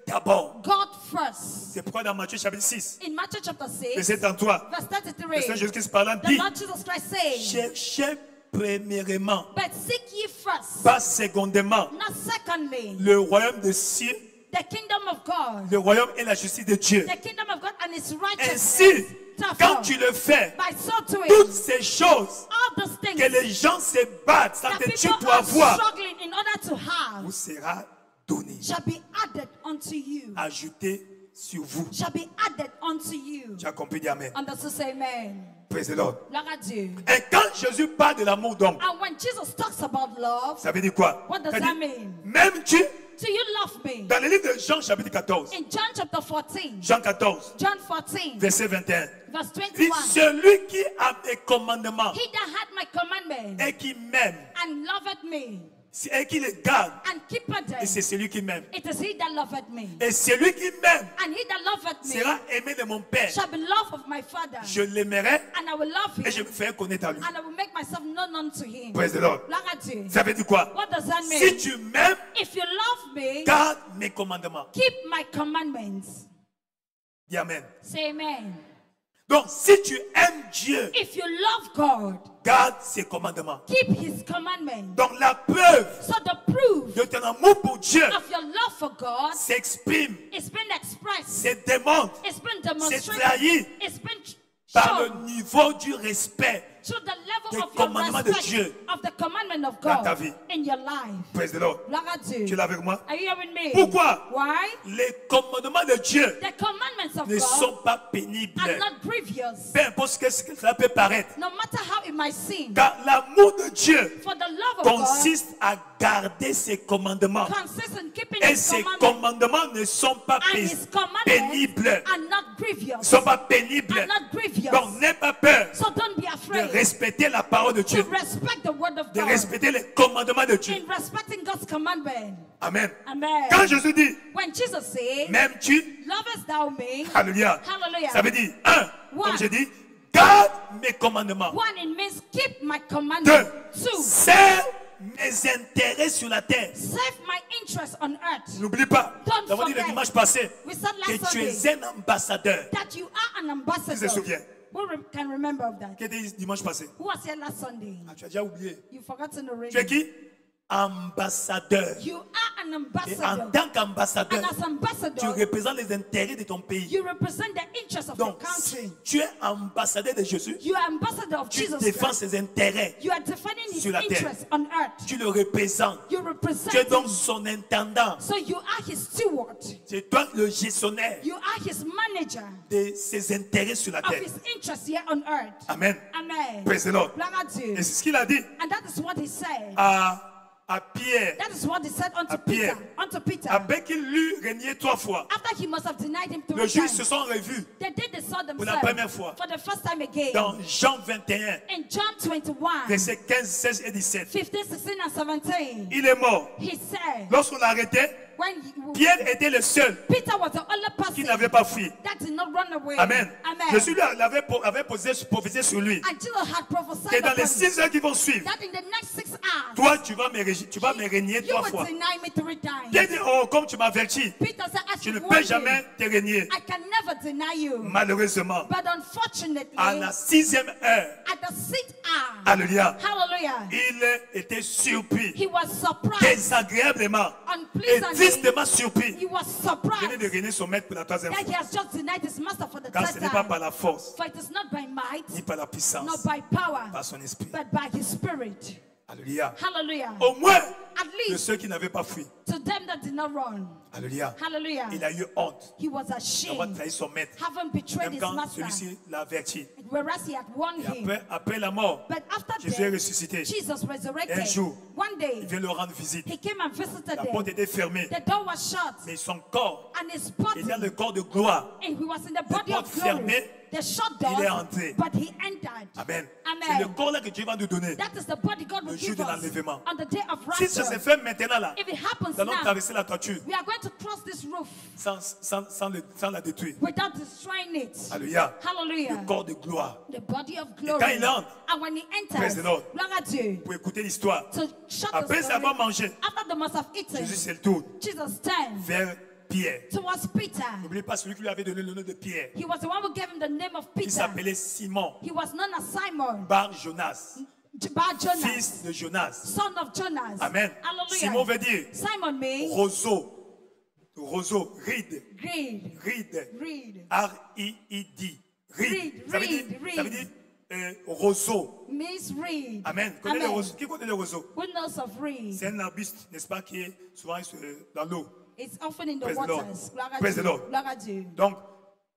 d'abord. God first. C'est pourquoi dans Matthieu chapitre 6, In Matthew chapter 6, verset 33, verse le 33, Seigneur Jésus-Christ parlant the dit, Lord Jesus Christ saying, cherchez premièrement, but seek ye first, pas secondément, not secondly, le royaume de Dieu, the kingdom of God, le royaume et la justice de Dieu. the kingdom of God and His righteousness. Ainsi, Therefore, quand tu le fais, by so doing, toutes ces choses all those things que les gens se battent sans that que tu people puisses are avoir, struggling in order to have vous sera donné, shall be added unto you. ajouté sur vous. Shall be added unto you. Tu as compris, dis Amen. And that's to say amen. Praise the Lord. Gloire à Dieu. Et quand Jésus parle de l'amour donc, And when Jesus talks about love, ça veut dire quoi? what does Ça veut that dire, mean? m'aimes-tu? Do you love me? Dans le livre de Jean chapitre 14, In John chapter 14, Jean 14, John 14, verset 21, verse il dit, 21, celui qui a mes commandements he that had my commandment et qui m'aime, and loveth me et qui les garde, and keepeth et them, c'est celui qui m'aime. it is he that loveth me. Et celui qui m'aime And he that loveth me sera aimé de mon Père. shall be loved of my Father. Je l'aimerai And I will love him et je me ferai connaître à lui. and I will make myself known unto him. Praise the Lord. Gloire à Dieu. Ça veut dire quoi? What does that Si mean? tu m'aimes, If you love me, garde mes commandements. keep my commandments. Dis Amen. Say amen. Donc, si tu aimes Dieu, If you love God, garde ses commandements. keep his commandments. Donc, la preuve So the proof de ton amour pour Dieu of your love for God s'exprime, is been expressed. se démontre It's been c'est demonstrated. trahi It's been par le shown niveau du respect. to the level des of your commandements de respect Dieu of the commandment of dans ta God vie. in your life. Praise the Lord. Gloire à Dieu. Tu es là avec moi? Are you hearing me? Pourquoi? Why? Les commandements de Dieu The commandments of ne God sont pas pénibles. are not grievous, Peu importe ce que cela peut paraître. no matter how it might seem. Car l'amour de Dieu For the love of God consiste à garder ses commandements. consists in keeping Et his ces commandments, commandements ne sont pas and his commandments pénibles. are not grievous. Ne sont pas pénibles. Are not grievous. Donc n'aie pas peur So don't be de afraid respecter la parole de to Dieu. respect the word of De God. respecter les commandements de Dieu. In respecting God's commandment. Amen. Amen. Quand Jésus dit, When Jesus said, m'aimes-tu? lovest thou me? Alléluia. Hallelujah. Ça veut dire, un, comme One. je dis, garde mes commandements. One, it means keep my Deux, commandment. Two, serve mes intérêts sur la terre. save my interest on earth. N'oublie pas, Don't nous avons dit le forget. dimanche passé We said que last tu Sunday es un ambassadeur. that you are an Qui ambassador. se souvient? Who can remember of that? Qui était dimanche passé? Who was here last Sunday? Ah, tu as déjà oublié. You forgot to Tu es narrate. qui? Ambassadeur. You are an Et en ambassador. tant And qu'ambassadeur, as tu ambassador, représentes les intérêts de ton pays. you represent the interests of your Donc, si country. tu es ambassadeur de Jésus, You are ambassador of tu Jesus défends Christ. ses intérêts. You are defending his sur la terre. interests on earth. Tu le représentes. You Tu es represent donc him. son intendant. So you are his steward. C'est toi le gestionnaire You are his manager de ses intérêts sur la of terre. his interests here on earth. Amen. Amen. Praise the Lord. Gloire à Dieu. Et c'est ce qu'il a dit And that is what he said. à à Pierre, That is what they said unto À Pierre. Peter. Unto Peter. après qu'il l'eut renié 3 fois, After he must have denied him 3 le juge times. se sont revus The day they saw pour la première themselves fois for the first time again. dans Jean 21, In John 21, versets 15, 16 et 17. 15, 16, and 17, Il est mort. he said, Lorsqu'on l'arrêtait, when Pierre était le seul Peter was the only qui person n'avait pas fui. that did not run away. Amen. Amen. Jésus lui avait prophétisé sur lui And Jesus had que prophesied dans les upon him 6 heures qui vont suivre, that in the next 6 hours, toi, tu vas me régner you 3 will fois. deny me 3 times. Pierre dit, oh, comme tu m'avertis, Peter said, I je ne should peux warn jamais you, te régner. I can never deny you. Malheureusement, But unfortunately, à la 6e heure, at the 6th hour, alléluia, hallelujah, il était surpris, he was surprised, désagréablement et unpleasantly, tristement surpris. he was Il venait de surprised régner son maître pour la 3e that he fois. has just denied his master for the Car ce third n'est pas par time. la force, For it is not by might, ni par la puissance, not by power, par son esprit. but by his spirit. Alléluia. Hallelujah. Au moins, At de least ceux qui n'avaient pas fui. to them that did not run. Alléluia. Hallelujah. Il a eu honte He was d'avoir ashamed, trahi son maître. having betrayed Même his quand master, celui-ci l'a averti. whereas he had warned Et him. après la mort, But after Jésus est death, ressuscité. Jesus resurrected. Un jour, One Il day, vient leur rendre visite. he came and visited La porte them. était fermée. The door was shut, Mais son corps and his body, était dans le corps de gloire. and he was in the body porte of glory. fermée, The shut il est door, entré. but he entered. Amen. Amen. C'est le corps là que Dieu va nous donner. That is the body God will Le jour give de us l'enlèvement. on the day of Si ça se rapture. fait maintenant là, If it happens nous allons now, traverser la toiture we are going to cross this roof sans la détruire. without destroying it. Alléluia. Hallelujah. Le corps de gloire. The body of quand glory. il entre, And when he praise enters, the Lord. gloire à Dieu. Pour écouter l'histoire. So shut the Après story. avoir mangé, After the must have eaten, Jésus se tourne Jesus turned vers Pierre. towards Peter. N'oubliez pas celui qui lui avait donné le nom de Pierre. He was the one who gave him the name of Il Peter. s'appelait Simon, He was known as Simon, Bar Jonas, Bar Jonas, fils de Jonas. son of Jonas. Amen. Hallelujah. Simon veut dire Simon means roseau, ride, greed. ride, Read R-I-I-D, ride. Ça veut dire, Read. ça veut dire roseau. means read. Amen. Connais le Amen. roseau. Qui connaît le roseau? Who knows of read? C'est un arbuste, n'est-ce pas, qui est souvent dans l'eau. It's often in the Praise the Lord. waters. Gloire à Praise the Dieu. Lord. Gloire à Dieu. Donc,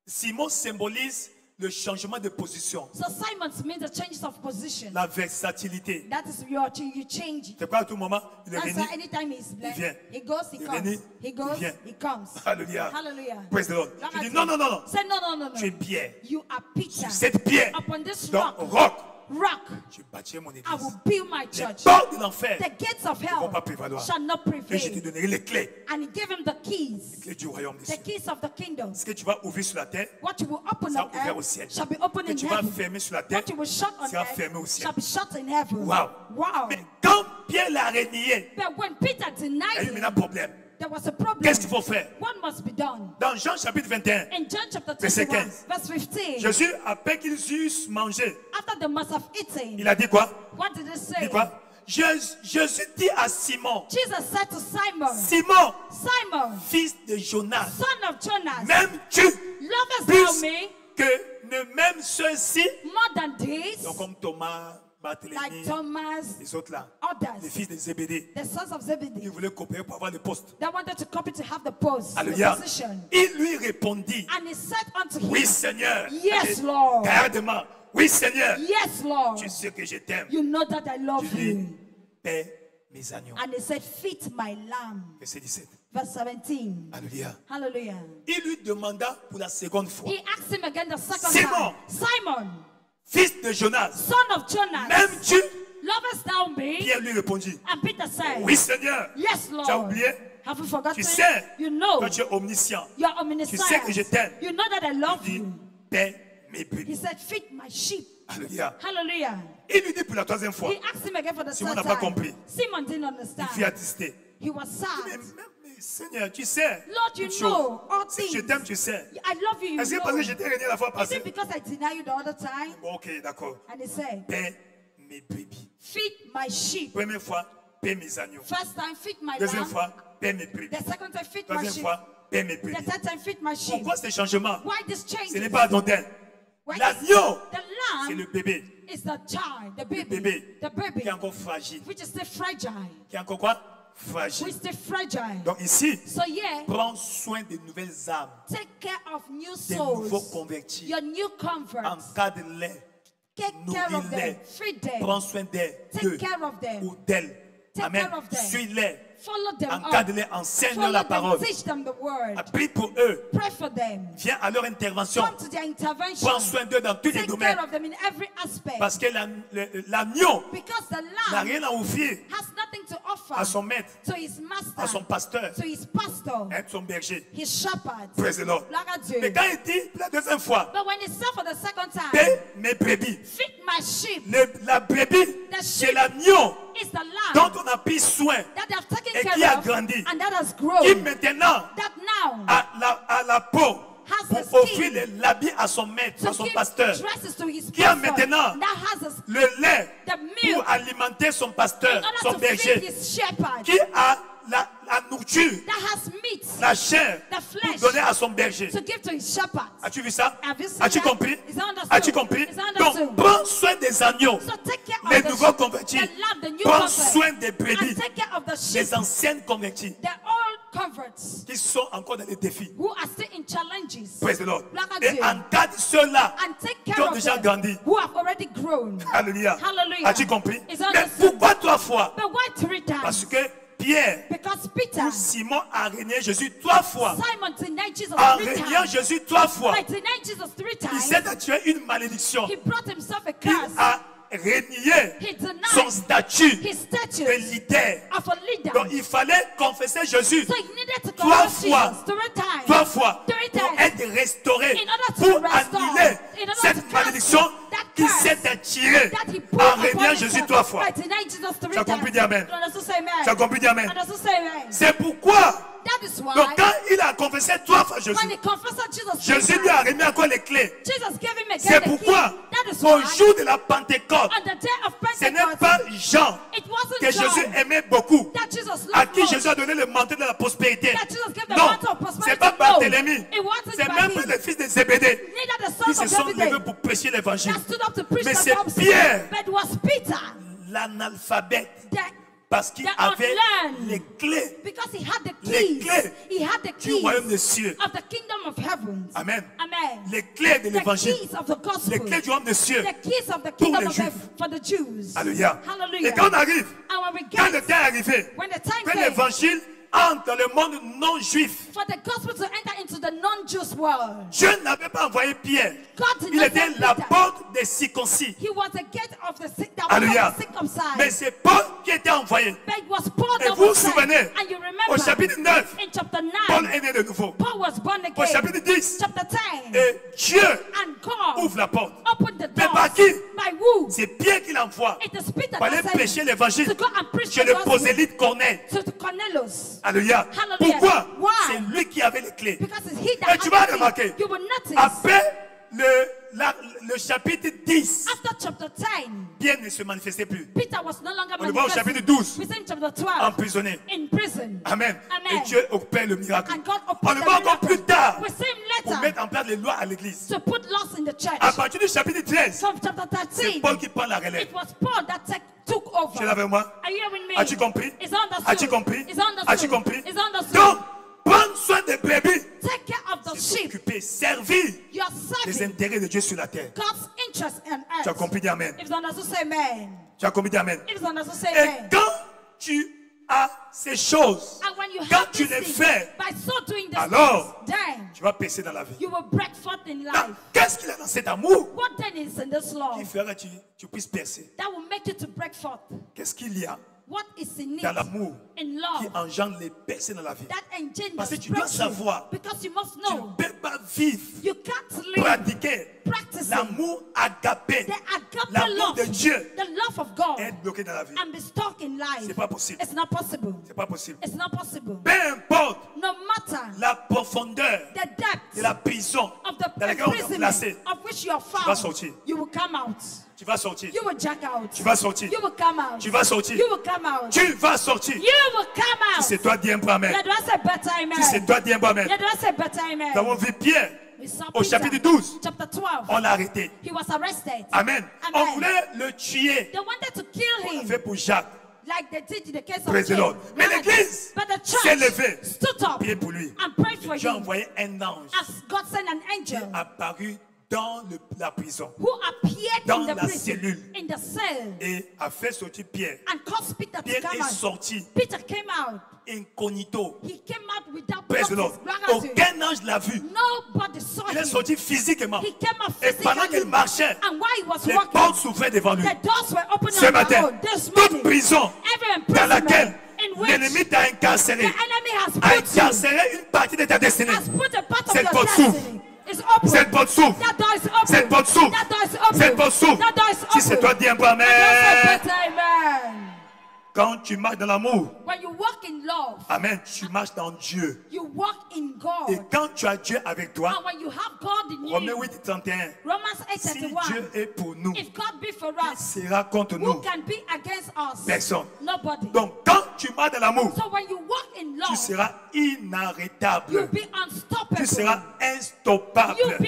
Simon symbolise le changement de position, So Simon means the changes of position. la versatilité. That is you change. C'est pas à tout moment, il est That's venu. why anytime he's blessed, vient. he goes, he Il comes. vient. He goes, Il vient. he comes. Alléluia. Hallelujah. Praise the Lord. Gloire Tu à dis Dieu. non, non, non, non. Say no, no, no, Tu es no. Pierre. You are Peter. Sur cette pierre, Upon this donc rock, roc, je je bâtirai mon I église. will build my Les church. portes de l'enfer The gates of ne vont hell pas prévaloir. shall not Et je te prevail. donnerai les clés, And he gave him the keys, clés du royaume des the cieux. keys of the kingdom. Ce que tu vas ouvrir sur la terre What you will open sera on ouvert au earth ciel. shall be open Que in tu vas heaven. fermer sur la terre What you will shut on sera earth fermé au ciel. shall be shut in heaven. Wow. Wow. Mais quand Pierre l'a renié, But when Peter il y a denied eu maintenant un him, problème. there was a problem. Qu'est-ce qu'il faut faire? What must be done? Dans Jean chapitre 21, In John chapter Verset 21, 15. verse 15, Jésus, après qu'ils eussent mangé, after they must have eaten, il a dit quoi? what did he Il say? dit quoi? Jésus dit à Simon, Jesus said to Simon, Simon, Simon, fils de Jonas, son of Jonas, m'aimes-tu lovest thou plus me que ne m'aiment ceux-ci? more than this? Donc comme Thomas, Barthélemy, Like Thomas, les autres là, les others, fils de Zébédée, the sons of ils Zebedee, voulaient coopérer pour avoir le poste. they wanted to copy to have the post, the Alléluia. position. Il lui répondit, And he said unto him, oui Seigneur. Yes, Allez, Lord. Garde-moi. Oui Seigneur. Yes, Lord. Tu sais que je t'aime. You know that I love Tu dis, you. paie mes agneaux. And he said, feed my lamb. Verset 17. Verse 17. Alléluia. Hallelujah. Il lui demanda pour la seconde fois, He asked him again the second Simon. time, Simon, fils de Jonas, son of Jonas, m'aimes-tu? lovest thou me? Pierre lui répondit, And Peter said, oui Seigneur. Yes, Tu as Lord. oublié? Have you forgotten? Tu sais You know. que tu es omniscient. You are omniscient. Tu sais que je t'aime. You know that I love Il dit, you. paie mes He brebis. said, feed my sheep. Alléluia. Hallelujah. Il lui dit pour la troisième fois, He asked him again for the Simon third n'a pas time. compris. Simon didn't il understand. fut attristé. He was Mais, sad. mais Seigneur, tu sais. Lord, you toutes know choses. all Si je things. t'aime, tu sais. I love you. You Est-ce que parce know. que je t'ai régné la fois Is it passée? because I denied you the other time? Bon, ok, d'accord. And he said, Paie mes brebis. feed my sheep. Première fois, paie mes agneaux. First time, feed my Deuxième lamb. fois, paie mes brebis. The second time, feed my Troisième sheep. fois, paie mes The brebis. third time, feed my sheep. Pourquoi ces changements? Why this change? Ce n'est pas anodin. Why L'agneau, the c'est lamb le bébé is the child, the baby, bébé the baby, qui est encore fragile. which is still fragile, Qui est encore quoi? which Fragile. is still fragile. Donc ici, So yeah, prends soin des nouvelles âmes, take care of new des nouveaux souls, convertis. your new converts. Encadre-les. Take care of them, Nourris-les. feed them, Prends soin d'eux take care of them, ou d'elles. Take Amen. care of them. Suis-les. Follow them up. Encadre-les, enseigne-leur la Follow parole. them, teach them the word. Prie pour eux. Pray for them. Viens à leur intervention. Come to their intervention. Prends soin d'eux dans tous les Take domaines. care of them in every aspect. Parce que l'agneau Because the n'a lamb rien à offrir has nothing to offer à son maître, to his master, à son pasteur, to his pastor, à son berger. his shepherd. Praise the Lord. Gloire à Dieu. Mais quand il dit la deuxième fois, But when he said for the second time, paie mes brebis. feed my sheep, La brebis, The c'est sheep l'agneau is the lamb dont on a pris soin, that they have taken et care qui a of grandi, and that has qui grown, maintenant that now a la peau has pour the skin offrir l'habit à son maître, à to son give pasteur, dresses to his qui a pastor, maintenant that has a, le lait the milk pour alimenter son in pasteur, son order to feed berger, his shepherd, qui a la nourriture, that has meat la chair The pour flesh. donner à son berger. to give to his shepherd. As-tu vu ça? Have you seen As-tu that? compris? Is that understood? As-tu compris? Is that understood? Donc, prends soin des agneaux, So take care les of the nouveaux sheep, convertis. the lamb, the new Prends convert, soin des brebis, and take care of the sheep, les anciennes convertis the old converts qui sont encore dans les défis. who are still in challenges. Praise the Lord. Gloire à Et Dieu. encadre ceux-là And take qui care ont of déjà them grandi. who have already grown. Alléluia. Hallelujah. As-tu compris? Is that Mais understood? pourquoi 3 fois? But why 3 Parce times? que Pierre Because Peter, ou Simon a régné Jésus 3 fois. Simon denied Jesus En 3 régnant times. Jésus 3 fois, By denying Jesus 3 il times, s'est attiré une malédiction. he brought himself a Il curse. a régné He denied son statut his de status leader. of a leader. Donc il fallait confesser Jésus So he needed to 3 confess fois. Jesus 3 times. 3 fois 3 pour times. être restauré, In order to pour restore, annuler in order to cette cast malédiction that qui curse s'est attirée that he put en upon régnant himself Jésus 3 fois. by denying Jesus 3 Tu as compris, times. dis amen. You understand? Say amen. Tu as compris, dis amen. You understand? Say amen. C'est pourquoi, That is why donc quand il a confessé 3 fois Jésus, when he confessed Jesus, Jésus lui a remis encore les clés. Jesus gave him again C'est the key. pourquoi, That is au why jour de la Pentecôte, on the day of ce n'est Pentecost, pas Jean it wasn't que John Jésus aimait beaucoup, that Jesus à loved qui most, Jésus a donné le manteau de la prospérité. that Jesus gave the Non, mantle of prosperity. c'est pas No, Barthélemy, it wasn't c'est by même him. pas les fils de Zébédée Neither the qui sons se of sont levés David pour prêcher l'évangile. that stood up to preach Mais the c'est gospel, Pierre, but it was Peter l'analphabète, that parce qu'il the avait unlearned, les clés because he had the Les keys, clés he had the du keys royaume des cieux. of the kingdom of heaven. Amen. Amen. Les clés de The l'évangile, keys of the les gospel, clés du royaume des cieux. the keys of the Pour kingdom les of Juifs. heaven for the Jews. Alléluia. Hallelujah. Et quand on arrive, And when we quand le get temps est arrivé, when the time que came l'évangile entre dans le monde non juif, for the gospel to enter into the non-Jews world, Dieu n'avait pas envoyé Pierre. God did Il not était send la Peter. porte des circoncis. He was the gate of the sick, that Alléluia. was the circumcised. Mais c'est Paul qui était envoyé. But it was Paul Et that vous vous was sent. souvenez, And you au remember, chapitre 9, in chapter 9, Paul est né de nouveau. Paul was born Au again. chapitre 10, Chapter 10, et Dieu and God ouvre la porte. opened the Mais door. par qui? By who? C'est Pierre qui l'envoie It is Peter pour aller that sent prêcher him l'évangile to go and preach chez the le gospel prosélyte Corneille. to Cornelius. Alléluia. Hallelujah. Pourquoi? Why? C'est lui qui avait les clés. Because it's he Et that tu had vas the remarquer, key. You will notice, après le chapitre 10, after chapter 10, Pierre ne se manifestait plus. Peter was no longer On le voit au chapitre manifesting. 12, We see in chapter 12, emprisonné. in prison. Amen. Amen. Et Dieu opère le miracle. And God On opened le the voit encore miracle. plus tard We see him pour later mettre en place les lois à l'église. to put laws in the church. À partir du chapitre 13, From chapter c'est 13, Paul qui prend la relève. it was Paul that took over. Tu es là avec moi? Are you here with me? As-tu compris? Is that understood? As-tu compris? Is that understood? As-tu compris? Is that understood? Donc, prendre soin des brebis, Take care of the c'est sheep. s'occuper, servir You are les serving intérêts de Dieu sur la terre. God's interest in Tu as earth. compris, dis amen. If it's understood, say amen. Tu as compris, dis amen. If it's understood, say Et amen. quand tu as ces choses, And when you quand have tu this les thing, fais, by so doing this, alors, then tu vas percer dans la vie. you will break forth in Donc, life. qu'est-ce qu'il y a dans cet amour What then is in this law qui fera que tu puisses percer? that will make you to break forth? Qu'est-ce qu'il y a What is in dans it l'amour in qui love engendre les percées dans la vie? that Parce que engenders tu dois breakthrough? savoir, Because you must tu know ne peux pas vivre, you can't live pratiquer practicing l'amour agapé, the agape l'amour love, de Dieu, the love of God, et être bloqué dans la vie. and be stuck in life. C'est pas possible. It's not possible. C'est pas possible. It's not possible. Peu importe No matter la profondeur the depth de la prison of the dans laquelle on t'a placé, imprisonment of which you are vas found, sortir. you will come out. tu vas sortir. You will jack out. Tu vas sortir. You will come out. Tu vas sortir. You will come out. Tu vas sortir. You will come Si out. c'est toi, dis un peu amen. Yeah, do I say better amen? Si c'est toi, dis un peu amen. Yeah, do I say better amen? Nous avons vu Pierre We saw au Peter, chapitre 12. chapter 12. On l'a arrêté. He was arrested. Amen. Amen. On voulait le tuer. They wanted to kill On l'a him, fait pour Jacques. like they did in the case of Praise the Cain. Lord. Mais Right? l'église But the s'est levée. church stood up Priez pour lui. and prayed for Dieu a him envoyé un ange as God sent an qui est angel apparu dans la prison who appeared dans in the la prison, cellule. in the cell, et a fait sortir Pierre. and caused Peter to Pierre come est out. sorti Peter came out. incognito. He came out without Praise the Lord. notice. Glory to Aucun ange l'a vu. Nobody saw Il est him. sorti physiquement. He came out Et pendant physically. qu'il marchait, And while he was les walking, portes s'ouvraient devant lui. the doors were opening Ce on their matin, own. This toute morning, prison every dans imprisonment laquelle in which l'ennemi t'a the incarcéré, enemy has a put you, incarcéré une partie de ta destinée. has put a part of Cette your porte s'ouvre. destiny. Is open. Cette porte s'ouvre. That door is open. Cette porte s'ouvre. That door is open. Cette porte s'ouvre. That door is Si c'est open. toi, dis un peu amen. That's a better amen. Quand tu marches dans l'amour, When you walk in love, amen, tu marches dans Dieu. you walk in God. Et quand tu as Dieu avec toi, And when you have God in Romains you, 8, 31, Romans si 8:31, Dieu est pour nous, if God be for qui us, sera contre who nous? can be against us? Personne. Nobody. Donc quand tu marches dans l'amour, So when you walk in tu love, seras inarrêtable. you'll be unstoppable. Tu seras instoppable. You'll be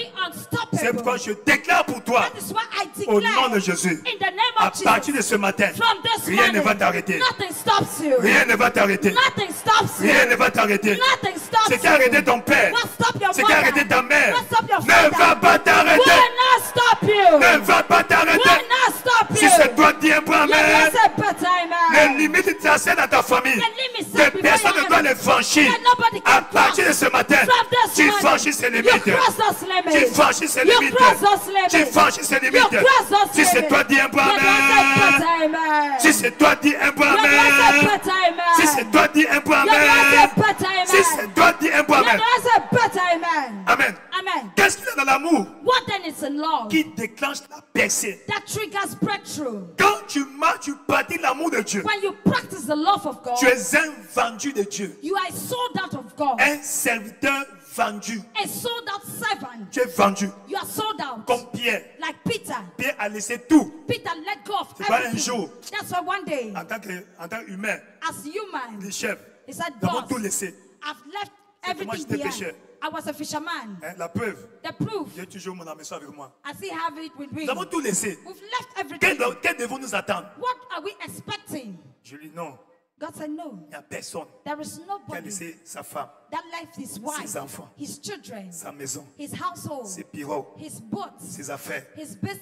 C'est pourquoi unstoppable. je déclare pour toi, That is why I au declare, nom de Jésus, in the name à of partir de Jesus, ce matin, from this rien ne va morning, t'arrêter. nothing stops you. Rien ne va t'arrêter. Nothing stops you. Rien ne va t'arrêter. Nothing stops Ce qui a arrêté ton père, What stop your ce qui a arrêté mother? ta mère, What stop your ne father? va pas t'arrêter. Will not stop you. Ne va pas Will t'arrêter. not stop Si you. c'est toi, dis un peu Let amen. us say better Les amen. limites tracées dans ta famille, The limits que set before personne your ne doit enemy. les franchir. That nobody can À partir de ce matin, From this tu morning, franchis ces you limites. cross those Tu limits. franchis ces You limites. cross those limits. Tu franchis ces You limites. cross those Si c'est limits. toi, dis un peu Let us say amen. better amen. Si c'est toi, dis un peu Let us say amen. better amen. Si c'est toi, dis un peu Let us say amen. better amen. Si c'est toi, dis un peu Let amen. us say better amen. Amen. Amen. Qu'est-ce qu'il y a dans l'amour What then is in love qui déclenche la percée? that triggers breakthrough? Quand tu marches, tu pratiques l'amour de Dieu. When you practice the love of God, Tu es un vendu de Dieu. you are a sold out of God. Un serviteur vendu. A sold out servant. Tu es vendu. You are sold out. Comme Pierre. Like Peter. Pierre a laissé tout. Peter let go of C'est pas un everything. jour. That's why one day, En tant qu'humain, as human, les chefs, he said, nous avons boss, tout laissé. I've left C'est que moi, everything j'étais behind. pécheur. I was a fisherman. Hein, la preuve, The proof, j'ai toujours mon amour avec moi. I still have it with me. Nous avons tout laissé. We've left everything. Que devons-nous attendre? What are we expecting? Je lui dis non. God said, no. Il n'y a personne There is qui a nobody laissé sa femme, that left his wife, ses enfants, his children, sa maison, his household, ses pirogues, his boats, ses affaires his pour la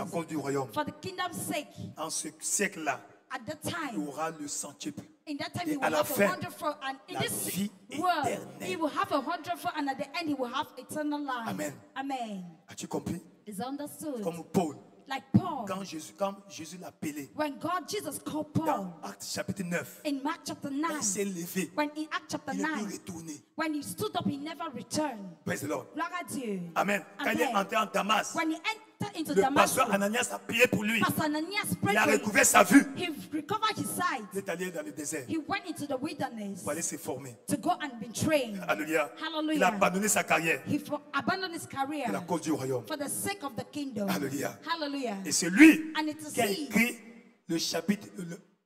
businesses, cause du royaume. for the kingdom's sake. En ce siècle-là, At that il time, aura le centuple. in that time, Et he à will la have fin, a wonderful, and in la this vie world, éternelle. he will have a wonderful, and at the end, he will have eternal life. Amen. Amen. As-tu compris? Is understood. Comme Paul, Like Paul, quand Jésus l'a appelé, when Jesus called Paul dans Actes chapitre 9, in Mark chapter quand 9, il s'est levé, when in Acts chapter il est plus 9, retourné. when he stood up, he never returned. Praise the Lord. Gloire à Dieu. Amen. Quand il est Amen. entré en Damas, When he entered into le Damascus, pasteur Ananias a prié pour lui. Pastor Ananias Il prayed a for him. recouvert sa vue. He recovered his sight. Il est allé dans le désert He went into the wilderness pour aller se former. to go and be trained. Alléluia. Hallelujah. Il a abandonné sa carrière Abandoned his career pour la cause du royaume. for the sake of the kingdom. Alléluia. Hallelujah. Et c'est lui And it is qui a he écrit le chapitre,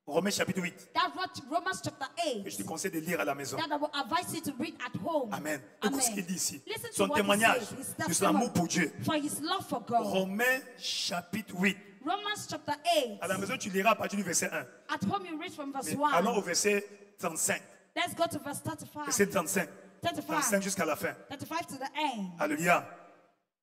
Romains chapitre 8. that wrote Romans chapter Et je 8 te conseille de lire à la maison. that I will advise you to read at home. Amen. Amen. Écoute ce qu'il dit ici. Listen to Son what he témoignage says, his de son amour testimony pour Dieu. for his love for God. Romains chapitre 8. Romans chapter 8. À la maison, tu liras à partir du verset 1. At home you read from verse Mais 1. allons au verset 35. Let's go to verse 35. Verset 35. 35 35. jusqu'à la fin. 35 to the end. Alléluia.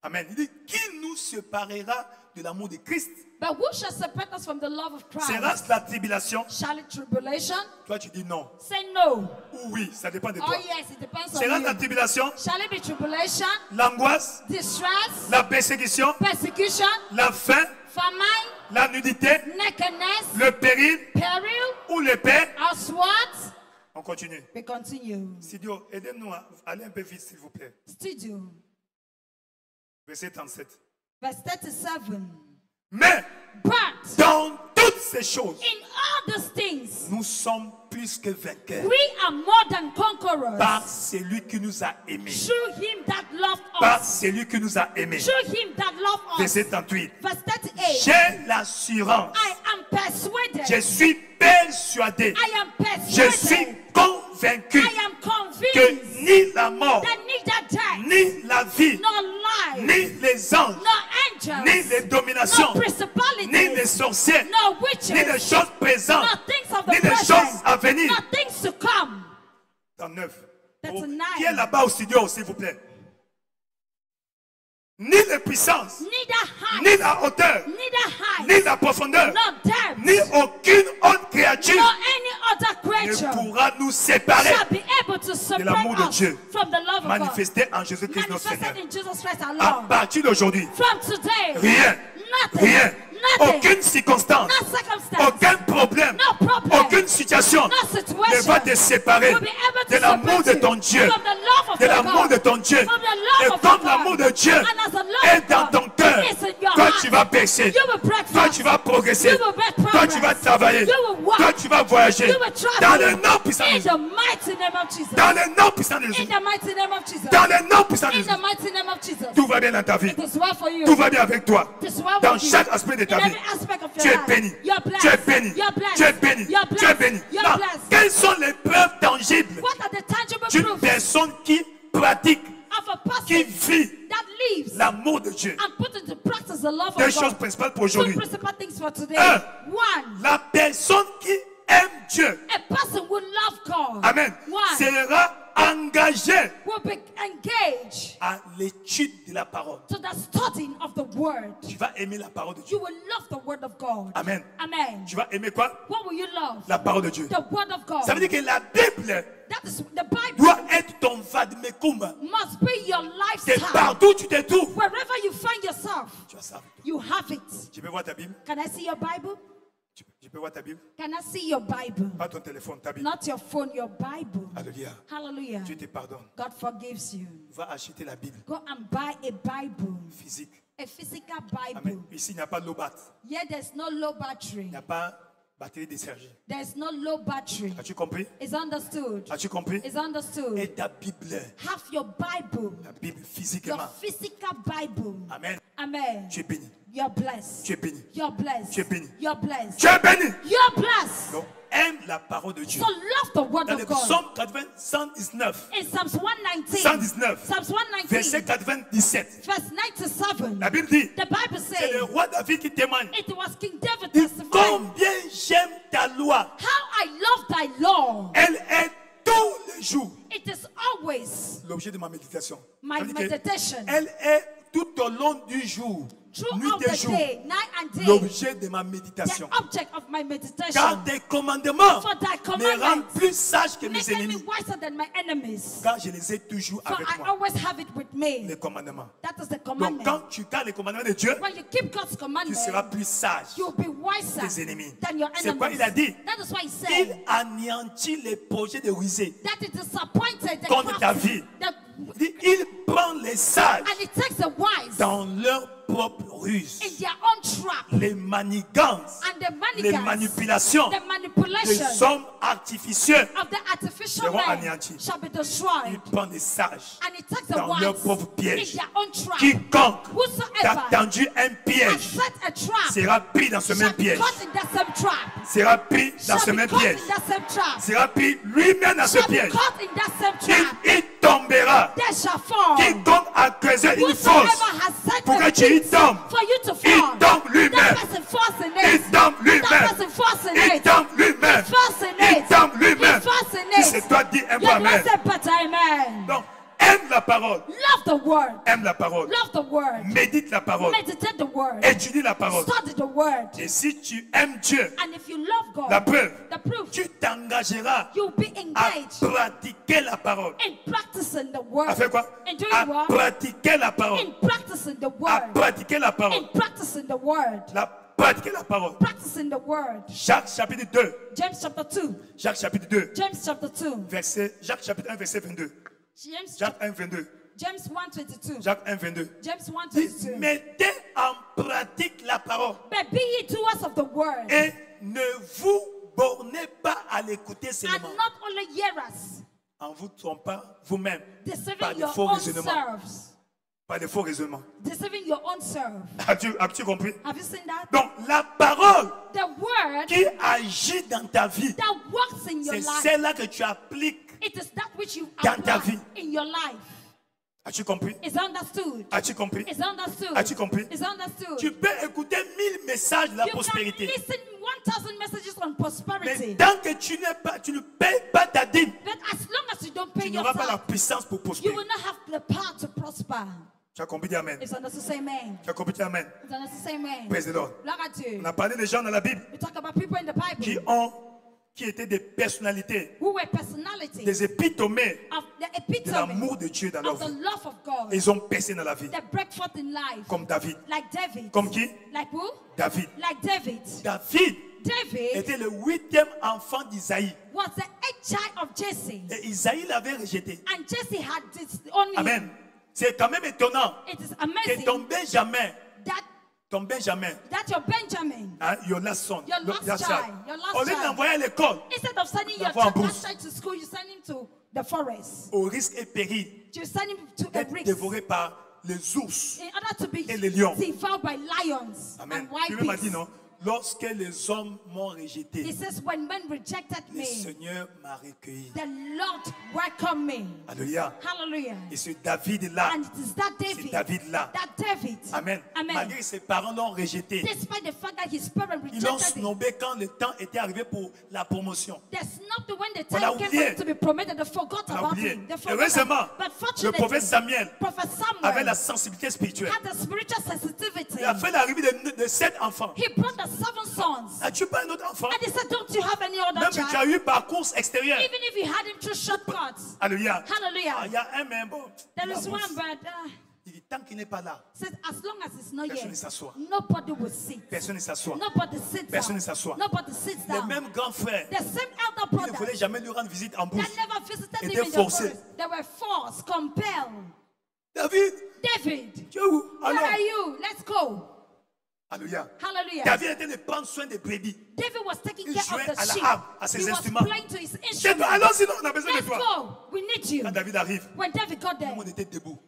Amen. Il dit, qui nous séparera de l'amour de Christ? But who shall separate us from the love of Christ? Sera-ce la tribulation? Shall it tribulation? Toi, tu dis non. Say no. Ou oui, ça dépend de Oh toi. yes, it depends on Sera-ce la you. tribulation? Shall it be tribulation, L'angoisse? distress, La persécution? persecution, La faim? famine, La nudité? nakedness, Le péril? peril, Ou l'épée? or sword? On continue. We continue. Sidio, aidez-nous à aller un peu vite, s'il vous plaît. Studio. Verset 37. Verse 37. Mais But dans toutes ces choses, in all these things, nous sommes plus que vainqueurs we are more than conquerors par celui qui nous a aimés. through him that loved Par us. celui qui nous a aimés. Through him that loved us. Verset 38. Verse 38. J'ai l'assurance. I am persuaded. Je suis persuadé. I am Je persuaded. suis convaincu I am convinced que ni la mort, that neither death, ni la vie, nor life, ni les anges, nor angels, ni les dominations, nor principalities, ni les sorciers, nor witches, ni les choses présentes, nor things of ni the les choses à present, venir. nor things to come. Dans 9. That's Oh, a nine. qui est là-bas au studio, s'il vous plaît? ni les puissances, neither height, ni la hauteur, neither height, ni la profondeur, nor depth, ni aucune autre créature nor any other ne creature pourra nous séparer shall be able to de l'amour separate de us Dieu from the love of God. manifesté en Jésus-Christ notre Seigneur. Manifested in Jesus Christ our À Lord. partir d'aujourd'hui, From today, rien, nothing, rien, nothing, aucune circonstance, no circumstance, aucun problème, no problem, aucune situation no ne situation va te séparer will be able to de l'amour de separate ton you Dieu, from the love of de your l'amour God. de ton Dieu. From the love Et of comme God. l'amour de Dieu And as the love est of dans God ton cœur, is in your toi heart, tu vas percer, you will break toi forth. tu vas progresser, You will make toi progress. tu vas travailler, You will walk. toi tu vas voyager. You will travel. Dans le nom puissant de In Jésus. the mighty name of Jesus. Dans le nom puissant de In Jésus. the mighty name of Jesus. Dans le nom puissant de In Jésus. the mighty name of Jesus. Tout va bien dans ta vie. It is well for you. Tout va bien avec toi. It is well Dans with you. chaque aspect de ta In vie. every aspect of your Tu es life. béni. You're blessed. Tu es béni. You're blessed. Tu es béni. You're Tu es blessed. béni. You're Non. blessed. Quelles sont les preuves tangibles What are the tangible d'une proofs personne qui pratique, of a qui person vit that lives l'amour de Dieu? and put into practice the love Deux of choses God? principales pour Two aujourd'hui. principal things for today. Un. One, La personne qui aime Dieu, a person who loves God. amen, One, sera engagée will be engaged à l'étude de la parole. to the studying of the word. Tu vas aimer la parole de Dieu. You will love the word of God. Amen. Amen. Tu vas aimer quoi? What will you love? La parole de Dieu. The word of God. Ça veut dire que la Bible That is the Bible doit être ton vademecum. must be your Que lifestyle. partout où tu te trouves, Wherever you find yourself, tu vas savoir. you have it. Tu peux voir ta Bible? Can I see your Bible? Tu peux voir ta Bible? Can I see your Bible? Pas ton téléphone, ta Bible. Not your phone, your Bible. Alléluia. Hallelujah. Dieu te pardonne. God forgives you. Va acheter la Bible Go and buy a Bible, physique. a physical Amen. Bible. Ici, il n'y a pas de low bat. Yeah, there's no low battery. Il n'y a pas batterie déchargée. There's no low battery. As-tu compris? It's understood. As-tu compris? It's understood. Et ta Bible, Have your Bible, la Bible your physiquement. physical Bible. Amen. Amen. Tu es béni. You're blessed. Tu es béni. You're blessed. Tu es béni. You're blessed. Tu es béni. You're blessed. Donc, aime la parole de Dieu. So love the word Dans of le God. psaume 119, In Psalms 119, 119, Psalms verset 119, 97, verse 97, la Bible dit, the Bible c'est le says, roi David qui témoigne. it was King David Dit, testifying, combien j'aime ta loi. how I love thy law. Elle est tous les jours It is always l'objet de ma méditation. my Ça veut dire que meditation. elle est tout au long du jour, nuit Throughout et the jour, day, night and day, l'objet de ma the méditation. object of my meditation. Car tes commandements For thy me rendent commandments plus sage que mes Make me ennemis. wiser than my enemies. Car je les ai toujours For avec I moi. always have it with me. Les commandements. That is the Donc commandment. quand tu gardes les commandements de Dieu, When you keep God's tu commandment, seras plus sage. you'll be wiser Tes ennemis. than your C'est quoi enemies. il a dit? That is why he Il said anéantit les projets de rusée. that it disappointed the Contre ta crafty, vie. the- Il dit, il prend les sages and it takes the wise dans leur propre ruse. in their own trap Les manigances, and the les manigance, manipulations, the les manipulation hommes artificieux. of the artificial seront man anéantis. shall be Il destroyed. prend des sages And it takes the dans leur wise propre in piège. their own trap. Quiconque Whosoever t'a tendu un has piège set a trap sera pris dans ce shall même be piège. caught in that same trap. Sera pris dans ce Shall be même caught piège. in that same trap. Sera pris lui-même dans ce Shall be piège. caught in that same trap. Il tombera. They shall fall. Quiconque a creusé une Whosoever fosse has set pour que a tu y pit tombes, for you to il fall, tombe lui-même. that person falls in Il it. tombe That lui-même. person falls in Il it. tombe lui-même. He falls in Il it. tombe He lui-même. falls in Si it. c'est toi, dis un peu You're amen. blessed, but amen. Donc, aime la parole. Love the word. Aime la parole. Love the word. Médite la parole. Meditate the word. Étudie la parole. Study the word. Et si tu aimes Dieu, And if you love God, la preuve, the proof, tu t'engageras you'll be à engaged pratiquer la parole. in practicing the word. À faire quoi? In doing À what? pratiquer la parole. In practicing the À word. pratiquer la parole. In practicing the word. Pratiquer la parole. Practicing the word. Jacques chapitre 2. James chapter 2. Jacques chapitre 2. James chapter 2. Jacques chapitre 1, verset 22. James, Jacques 1, 22. James 1:22. Jacques 1, 22. James Dit, 1:22. mettez en pratique la parole. But be ye doers of the word, Et ne vous bornez pas à l'écouter and seulement. not only hearers, En vous trompant vous-même par deceiving de your faux own raisonnements. selves. Par de faux raisonnements. Deceiving your own self. As-tu compris? Have you seen that? Donc la parole The word qui agit dans ta vie, that works in your c'est life, celle-là que tu appliques. it is that which you dans ta apply vie. in your life. As-tu compris? Is understood. As-tu compris? Is understood. As-tu compris? Is understood. Tu peux écouter 1000 messages de la You can prospérité. listen 1,000 messages on Mais prosperity. tant que tu ne payes pas ta dîme, But as long as you don't pay tu your n'auras pas la tithe, puissance pour you prospérer. will not have the power to prosper. Tu as compris, dis Amen. It's understood, say amen. Tu as compris, dis Amen. It's understood, say amen. Praise the Lord. Gloire à Dieu. On a parlé des gens dans la Bible We talk about people in the Bible qui étaient des personnalités, who were personalities des épitomés of the de epitome l'amour de Dieu dans leur of the vie. love of God. Et ils ont percé dans la vie. They break forth in life. Comme David. Like David. Comme qui? Like who? David. Like David. David David était le 8e enfant d'Isaïe. was the 8th child of Jesse. Et Isaïe l'avait rejeté. And Jesse had this on him. Amen. C'est quand même étonnant It is que amazing ton Benjamin, that your Benjamin, hein, your last son, your last child, au lieu de l'envoyer à l'école, instead of sending your l'envoie en bourse. last child to school, you send him to the forest. Au risque et péril You send him to a d'être risk dévoré par les ours. in order to be et les lions. devoured by lions Amen. and wild Lui m'a dit beasts. non. Lorsque les hommes m'ont rejeté, He says, when men rejected le me, Seigneur m'a recueilli. the Lord welcomed me. Alléluia. Hallelujah. Et ce David-là, And it is that c'est David, David-là. that David, Amen. Amen. Malgré que ses parents l'ont rejeté, despite the fact that his parents ils l'ont rejected him, snobé quand le temps était arrivé pour la promotion. they snubbed when the On l'a time came oublié. for him to be promoted. They forgot On l'a about oublié. him. They Et forgot heureusement, about him. But le fortunately, prophète Samuel Prophet avait la Samuel sensibilité spirituelle. had the spiritual sensitivity. Il a fait l'arrivée de 7 enfants. He brought the 7 sons. As-tu pas un autre enfant? And he said, don't you have any other Même que tu as child? eu par course extérieure. Even if you had him through shortcuts. Alléluia. Hallelujah. Ah, il y a un mais bon. There la is one, bourse. but Il dit tant qu'il n'est pas là, said as long as it's not Personne here, ne s'assoit. nobody will sit. personne ne s'assoit. Nobody sits Personne ne down. s'assoit. Nobody sits Les down. mêmes grands frères, The same elder ils ne brother voulaient jamais lui rendre visite en bourse. that never visited him étaient in the forcés. forest. They were forced, compelled. David, David, tu es où? where Alors, are you? Let's go. alléluia. Hallelujah. David était de prendre soin des brebis. David was taking Il care jouait of the à la sheep. harpe, à ses He was instruments. playing to his C'est toi, instruments. allons sinon on a besoin de Let's toi. go. We need you. Quand David arrive, When David got tout there, le monde était debout.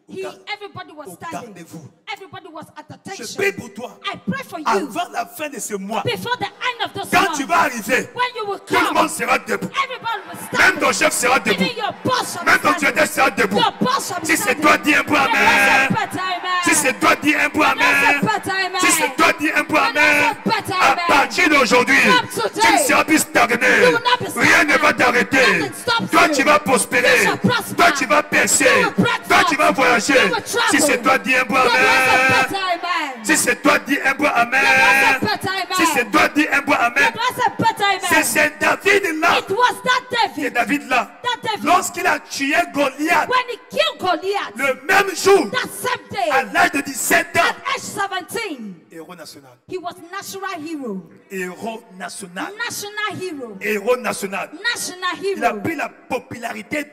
everybody was au standing. gardez-vous. Everybody was at Je attention. prie pour toi. I pray for you. Avant la fin de ce mois, Before the end of this quand month, tu vas arriver, when you will tout le come, monde sera debout. everybody will stand. Même ton chef sera debout. Even your boss shall be Même ton standing. directeur sera debout. Your boss shall be Si c'est standing. toi, dis un peu When amen. there's a better amen. Si c'est toi, dis un peu When there's a amen. better amen. Si c'est toi, dis un peu When there's amen. a better À amen. partir d'aujourd'hui, From tu today, ne seras plus stagné. you will not be stagnant. Rien ne va t'arrêter. Nothing stops Toi, you. tu vas prospérer. You shall prosper. Toi, tu vas percer. You will break Toi, tu vas forth. voyager. You will travel. Si c'est toi, dis un peu When there's a amen. better amen. Si c'est toi, dis un peu When there's a amen. better amen. Si c'est toi, dis un peu amen. When there's a better C'est amen. ce David-là. It was that C'est David. David-là. That David. Lorsqu'il a tué Goliath, When he killed Goliath. le même jour, That same à day. l'âge de 17 ans, At age 17. héros national. He was national hero. Héros national. National hero. Héros national. National Il a hero. pris la popularité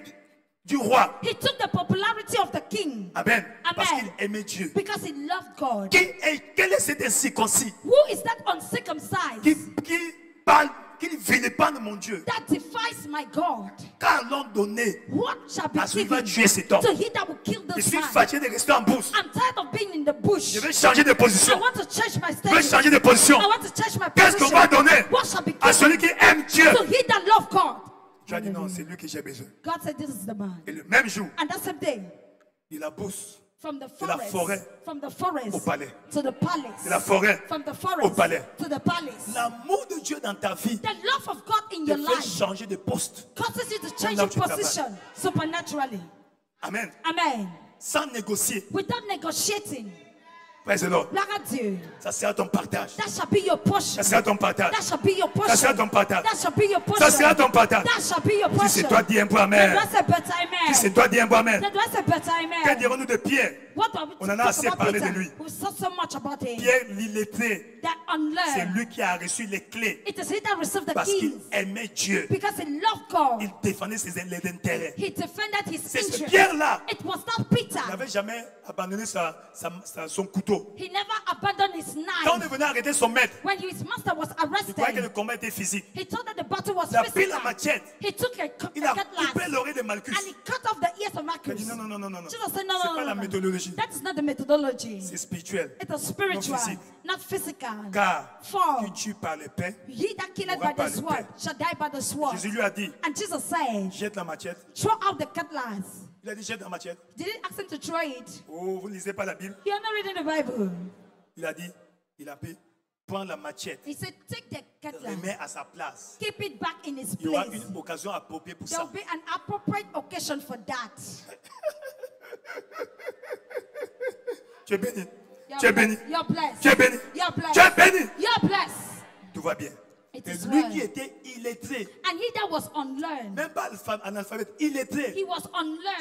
du roi. He took the popularity of the king Amen. Parce Amen. qu'il aimait Dieu. because he loved God. Quel est cet incirconcis Who is that uncircumcised qui parle, qui vilipende mon Dieu? that defies my God? Car l'on donné What shall be à celui qui va given tuer cet homme. to he that will kill Je this suis man? fatigué de rester en bourse. I'm tired of being in the bush. Je vais changer de I position. want to change my Je vais state. changer de position. I want to change my Qu'est-ce qu'on position. va donner What shall be à given celui qui aime Dieu? to he that love God? Tu as dit non, c'est lui que j'ai besoin. God said, this is the man. Et le même jour, And that same day, de la bourse, from the de la forest, forêt from the forest au palais. to the palace, De la forêt from the au forest palais. to the palace. L'amour de Dieu dans ta vie The love of God in te your fait life changer de poste. causes you to change là your où tu travailles. position supernaturally. Amen. Amen. Sans négocier. Without negotiating. Praise the Lord. Gloire à Dieu. Ça sera ton partage. That shall be your portion. Ça sera ton partage. That shall be your Ça sera portion. ton partage. That shall be your Ça portion. sera ton partage. That shall be your Si portion. c'est toi, dis un peu The amen. Lord said better Si c'est amen. toi, dis un peu amen. The Lord said better Que amen. dirons-nous de Pierre? What are we On en a talking assez about parlé de Peter? lui. We saw so much about him. Pierre, l'illettré, That c'est unlearned. lui qui a reçu les clés. It is he that received the Parce qu'il keys. aimait Dieu. Because he loved God. Il défendait les intérêts. He defended his C'est ce interest. Pierre-là. It was not Peter. Il n'avait jamais abandonné son couteau. He never abandoned his Quand on knife. est venu arrêter son maître, When his master was il croyait que le arrested, combat était physique. he thought that the battle was Il a pris physical. la machette. He took a Il a cutlass coupé l'oreille de Malchus. and he cut off the ears of Il a Marcus. dit non, non, non, non, non. Jesus said, no, C'est no, pas no, la no, no. méthodologie. That is not the methodology. C'est spirituel. It is spiritual, physique. not physical. Car For qui tue par l'épée, he that killeth mourra by par the sword l'épée. shall die by the sword. Jésus lui a dit, And Jesus said, jette la machette. throw out the cutlass. Il a dit, jette la machette. Did he ask him to throw it? Oh, vous ne lisez pas la Bible. You are not reading the Bible. Il a dit, il a pris, prends la machette, He said, take the cutlass. remets à sa place. Keep it back in its Il y aura place. une occasion appropriée pour There ça. will be an appropriate occasion for that. Tu es béni. You're Tu es béni. blessed. You're blessed. Tu es béni. You're blessed. Tu es béni. You're blessed. Tout va bien. It Et is lui well. qui était illettré, And he that was unlearned, même pas analphabète, illettré, he was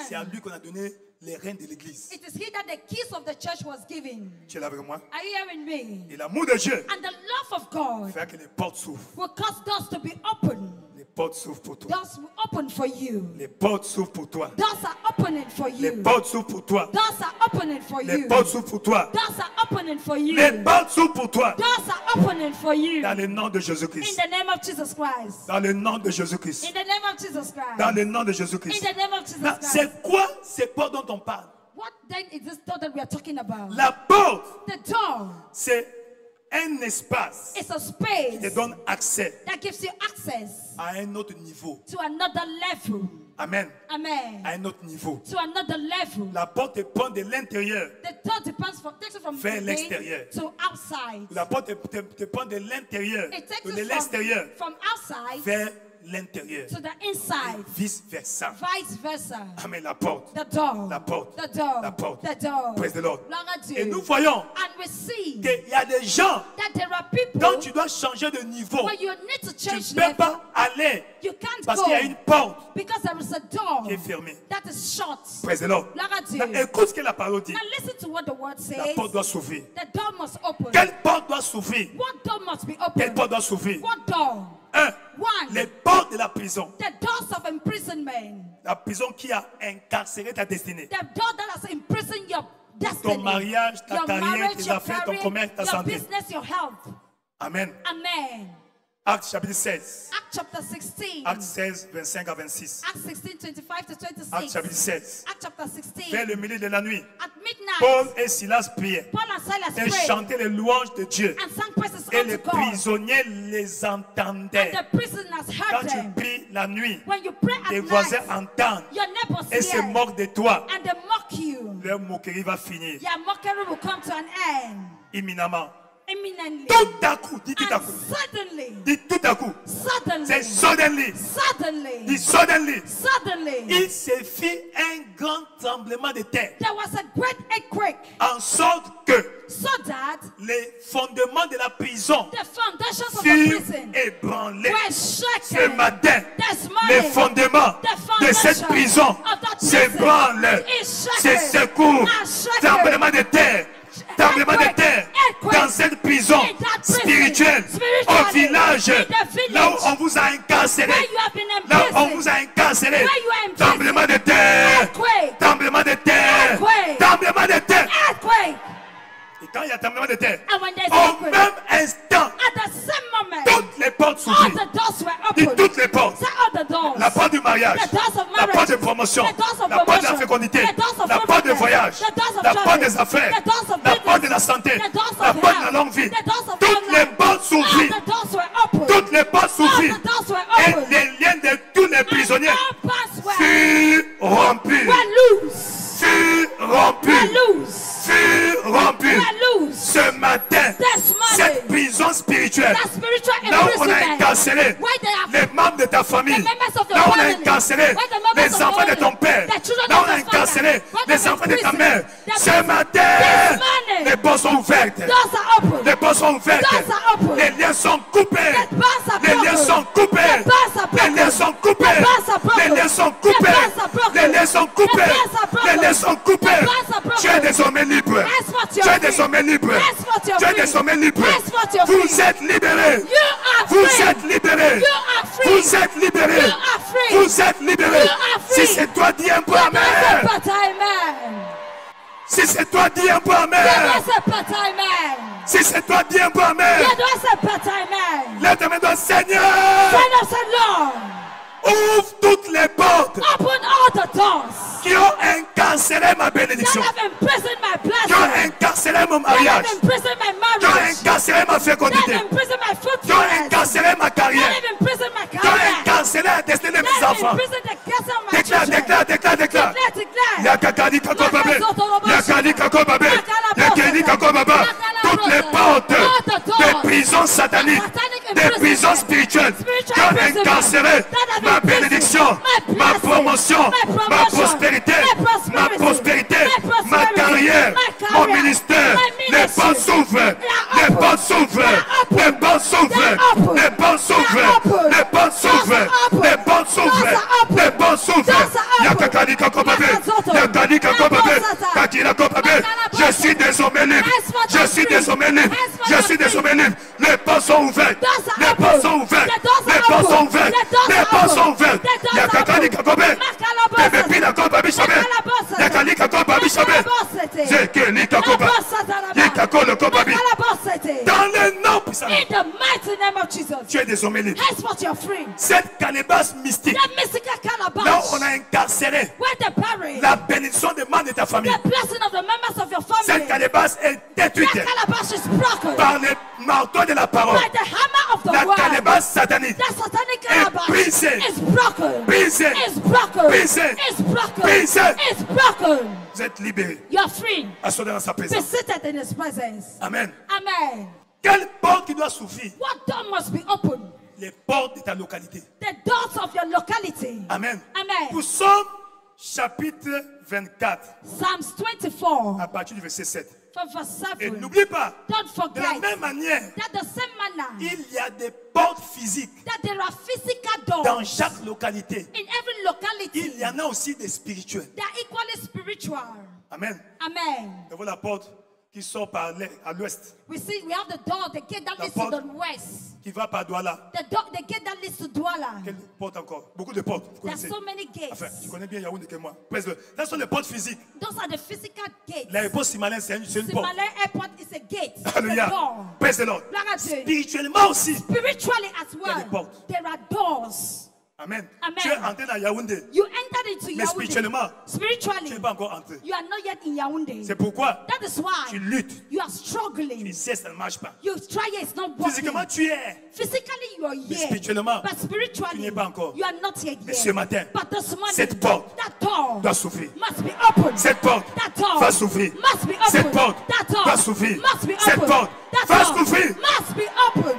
c'est à unlearned. lui qu'on a donné les rênes de l'église. It is he that the keys of the church was given. Tu es là avec moi? Are you hearing me? Et l'amour de Dieu And the love of God fait que les portes s'ouvrent. will cause doors to be open. Les portes s'ouvrent pour toi. Doors will open for you. Les portes s'ouvrent pour toi. Doors are opening for Les you. portes s'ouvrent pour toi. Doors are opening for Les you. portes s'ouvrent pour toi. Doors are opening for you. Les portes s'ouvrent pour toi. Doors are opening for you. Dans le nom de In Jésus-Christ. the name of Jesus Christ. Dans le nom de Jésus-Christ. In the name of Jesus Dans Christ. le nom de In Jésus-Christ. the name of Jesus Maintenant, Christ. c'est quoi ces portes dont on parle? What then is this door that we are talking about? La porte, The door c'est un espace is a qui space te donne accès that gives you access à un autre niveau. to another level. Amen. Amen. À un autre niveau. To another level. La porte te prend de l'intérieur. The door depends from, takes you from Vers within l'extérieur. to outside. La porte te prend de l'intérieur, It takes de you l'extérieur from outside vers l'intérieur. to the inside. Vice versa. Vice versa. Amen. La porte. The door. La porte. The door. La porte. The door. Praise the Lord. Gloire à Dieu. Et nous voyons And we see qu'il y a des gens, that there are people quand tu dois changer de niveau, where you need to tu change ne peux level. pas aller You can't parce go qu'il y a une porte because there is a door qui est fermée. that is shut. Praise the Lord. Gloire à Dieu. Maintenant, écoute ce que la parole dit. Now listen to what the word La says. porte doit s'ouvrir. The door must open. Quelle porte doit s'ouvrir? What door must be Quelle open? porte doit s'ouvrir? What door? Un, One. les portes de la prison. The doors of imprisonment. La prison qui a incarcéré ta destinée. The door that has imprisoned your destiny. Ton mariage, ta your carrière, marriage, tes your affaires, ton career, commerce, ta your santé. business, your health. Amen. Amen. Acte chapitre 16. Acts chapter 16. Acte 16, 25 à 26. Acts 16, 25 to 26. Acte chapitre 16. Acts chapter 16. Vers le milieu de la nuit, At midnight, Paul et Silas priaient Paul and Silas et prayed chantaient les louanges de Dieu. and sang praises Et unto les God. prisonniers les entendaient. And the prisoners Quand heard tu them. pries la nuit, When you pray tes at voisins night, entendent your neighbors et se hear moquent de toi. and they mock you. Leur moquerie va finir Your mockery will come to an end imminemment. imminently. Tout à coup, dis tout à And coup. suddenly, Dis tout à coup. C'est suddenly, suddenly. Dis suddenly, suddenly. suddenly, Il se fit un grand tremblement de terre. there was a great earthquake, En sorte que so that les fondements de la prison the foundations of the furent prison ébranlés. were Ce shaken. matin, This les morning, fondements de cette prison of that s'ébranlent. is C'est shaken. secours, Are shaken. tremblement de terre. Tremblement de terre Earthquake. dans cette prison In that prison, spirituelle au spiritually, village, in the village, là où on vous a incarcéré, where you have been là où on imprisoned, vous a incarcéré. where you are imprisoned. Tremblement de terre, Earthquake. tremblement de terre, Earthquake. tremblement de terre. Earthquake. Et quand il y a tremblement de terre, And when there's au earthquake, même instant, at the same moment, toutes les portes all s'ouvrirent. the doors were Dis open. toutes les portes. Say all the doors. La porte du mariage, The doors of la marriage. porte de promotion, The doors of la porte de la promotion. fécondité, The doors of la porte de fruitfulness. voyage, The doors of la porte travel. des affaires, The doors of la business. porte de la santé, The doors of la porte de la health. longue vie. The doors of Toutes long les life. portes s'ouvrirent. All the doors were open. Toutes les portes All s'ouvrirent. the doors were Et open. les liens de tous les prisonniers And all bonds furent rompus. were loose. Furent Were rompus. loose. Furent rompus. Were loose. Ce matin, This morning, cette prison spirituelle, that spiritual là où on a imprisonment, incarcéré where they are les membres de ta famille, the members of the là où on a family, incarcéré where the members les of the enfants de family, ton père, the children là où of on a the father, incarcéré where les they're enfants de ta imprisoned, mère. they're Ce imprisoned. matin, This morning, les portes sont ouvertes. doors are open. Les portes sont ouvertes. Doors are open. Les liens sont coupés. The bars are Les liens broken. sont coupés. The bars are Les broken. liens sont coupés. The bars are broken. Les liens sont The coupés. bars are broken. Les liens sont coupés. The bars are broken. Les liens sont coupés. The bars are broken. Tu es désormais libre. Henceforth Tu you're es free. désormais libre. Henceforth you're Tu es free. désormais libre. Henceforth you're Vous free. êtes libérés. You are Vous free. êtes libérés. You are free. Vous êtes libérés. You are free. Vous êtes libérés. You are free. Si c'est toi, dis un peu Give us a amen. better amen. Si c'est toi, dis un peu Give amen. us a better amen. Si c'est toi, dis un peu amen. Give us a better amen. Lève ta main, toi, Seigneur. Send us along. Ouvre toutes les portes Open all the doors qui ont incarcéré ma that bénédiction, have imprisoned my qui ont blessing, incarcéré mon that mariage, have imprisoned my qui ont marriage, incarcéré ma that fécondité, have imprisoned my qui ont fruitfulness, incarcéré ma that carrière, have imprisoned my qui ont career, incarcéré la destinée de that mes have enfants. imprisoned the gifts of my Déclare, children. déclare, déclare, déclare. Declare. Yakakadi kakobabé, yakadi kakobabé, yakadi kakobaba. Toutes les portes des prisons sataniques, des prisons spirituelles qui ont incarcéré ma bénédiction, ma promotion, ma prospérité, ma carrière, carrière, mon ministère, les portes s'ouvrent, les portes s'ouvrent, les portes s'ouvrent, les portes s'ouvrent, les portes s'ouvrent, les portes s'ouvrent, les portes s'ouvrent. Yakakani Kakobabé, Yakani Kakobabé, Kakina Kobabé. Je suis désormais libre, je suis désormais libre, je suis désormais libre. Les portes sont ouvertes, les portes sont ouvertes, les portes sont ouvertes, les portes sont ouvertes. Yakakani Kakobé, Bébé Pina Kobabé Chabé, Yakani Kakobabé Chabé, Zekeli Kakobabé, Yakako le Kobabé. Dans le nom puissant, In the mighty name of Jesus. tu es désormais libre. Henceforth you are free. Cette calebasse mystique, That mystical là calabash, où on a incarcéré where they bury la bénédiction des membres de ta famille. the blessing of the members of your Cette family. calebasse est détruite That calabash is broken par les marteaux de la parole. by the hammer of the La word. calebasse satanique That satanic est calabash brisée, is broken. brisée, Is broken. brisée, Is broken. brisée. Is broken. Vous êtes libérés. You are free. Assurez dans sa Be présence. seated in His presence. Amen. Amen. Quelle porte qui doit s'ouvrir? What door must be open? Les portes de ta localité. The doors of your locality. Amen. Amen. Nous sommes chapitre 24 Psalms 24 à partir du verset 7. from verse Et 7. n'oublie pas, Don't de la forget même manière, that the same manner il y a des portes physiques that there are physical doors dans chaque localité. in every locality. Il y en a aussi des spirituels. They are equally spiritual. Amen. Amen. Nous voyons la porte qui sort par à l'ouest, We see we have the door, the gate that La leads to porte. the west. qui va par Douala. The gate that leads to Douala. Quelle porte encore? Beaucoup de portes. Vous There's connaissez. so many gates. Enfin, tu connais bien Yaoundé que moi. Presque. Ce sont les portes physiques. Those are the physical gates. L'aéroport Simalin, c'est une porte. Simalé Airport is a gate. It's a Alléluia. door. Praise the Lord. Gloire à Dieu. Spirituellement aussi. Spiritually as y a des well, portes. there are doors. Amen. Amen. Tu es entré dans Yaoundé. You entered into Mais spirituellement, Yaoundé. Spiritually, tu n'es pas encore entré. you are not yet in Yaoundé. C'est pourquoi That is why tu luttes. you are Tu struggling. sais, ça ne marche pas. You try it, it's not working. Physiquement, tu es. Physically, you are Mais here. spirituellement, But spiritually, tu n'y es pas encore. you are not yet Mais here. ce matin, But this morning, cette porte that door doit s'ouvrir. must be open. Cette porte That door va s'ouvrir. must be open. Cette porte That door va s'ouvrir. must be Cette open. porte That va door s'ouvrir. must be open.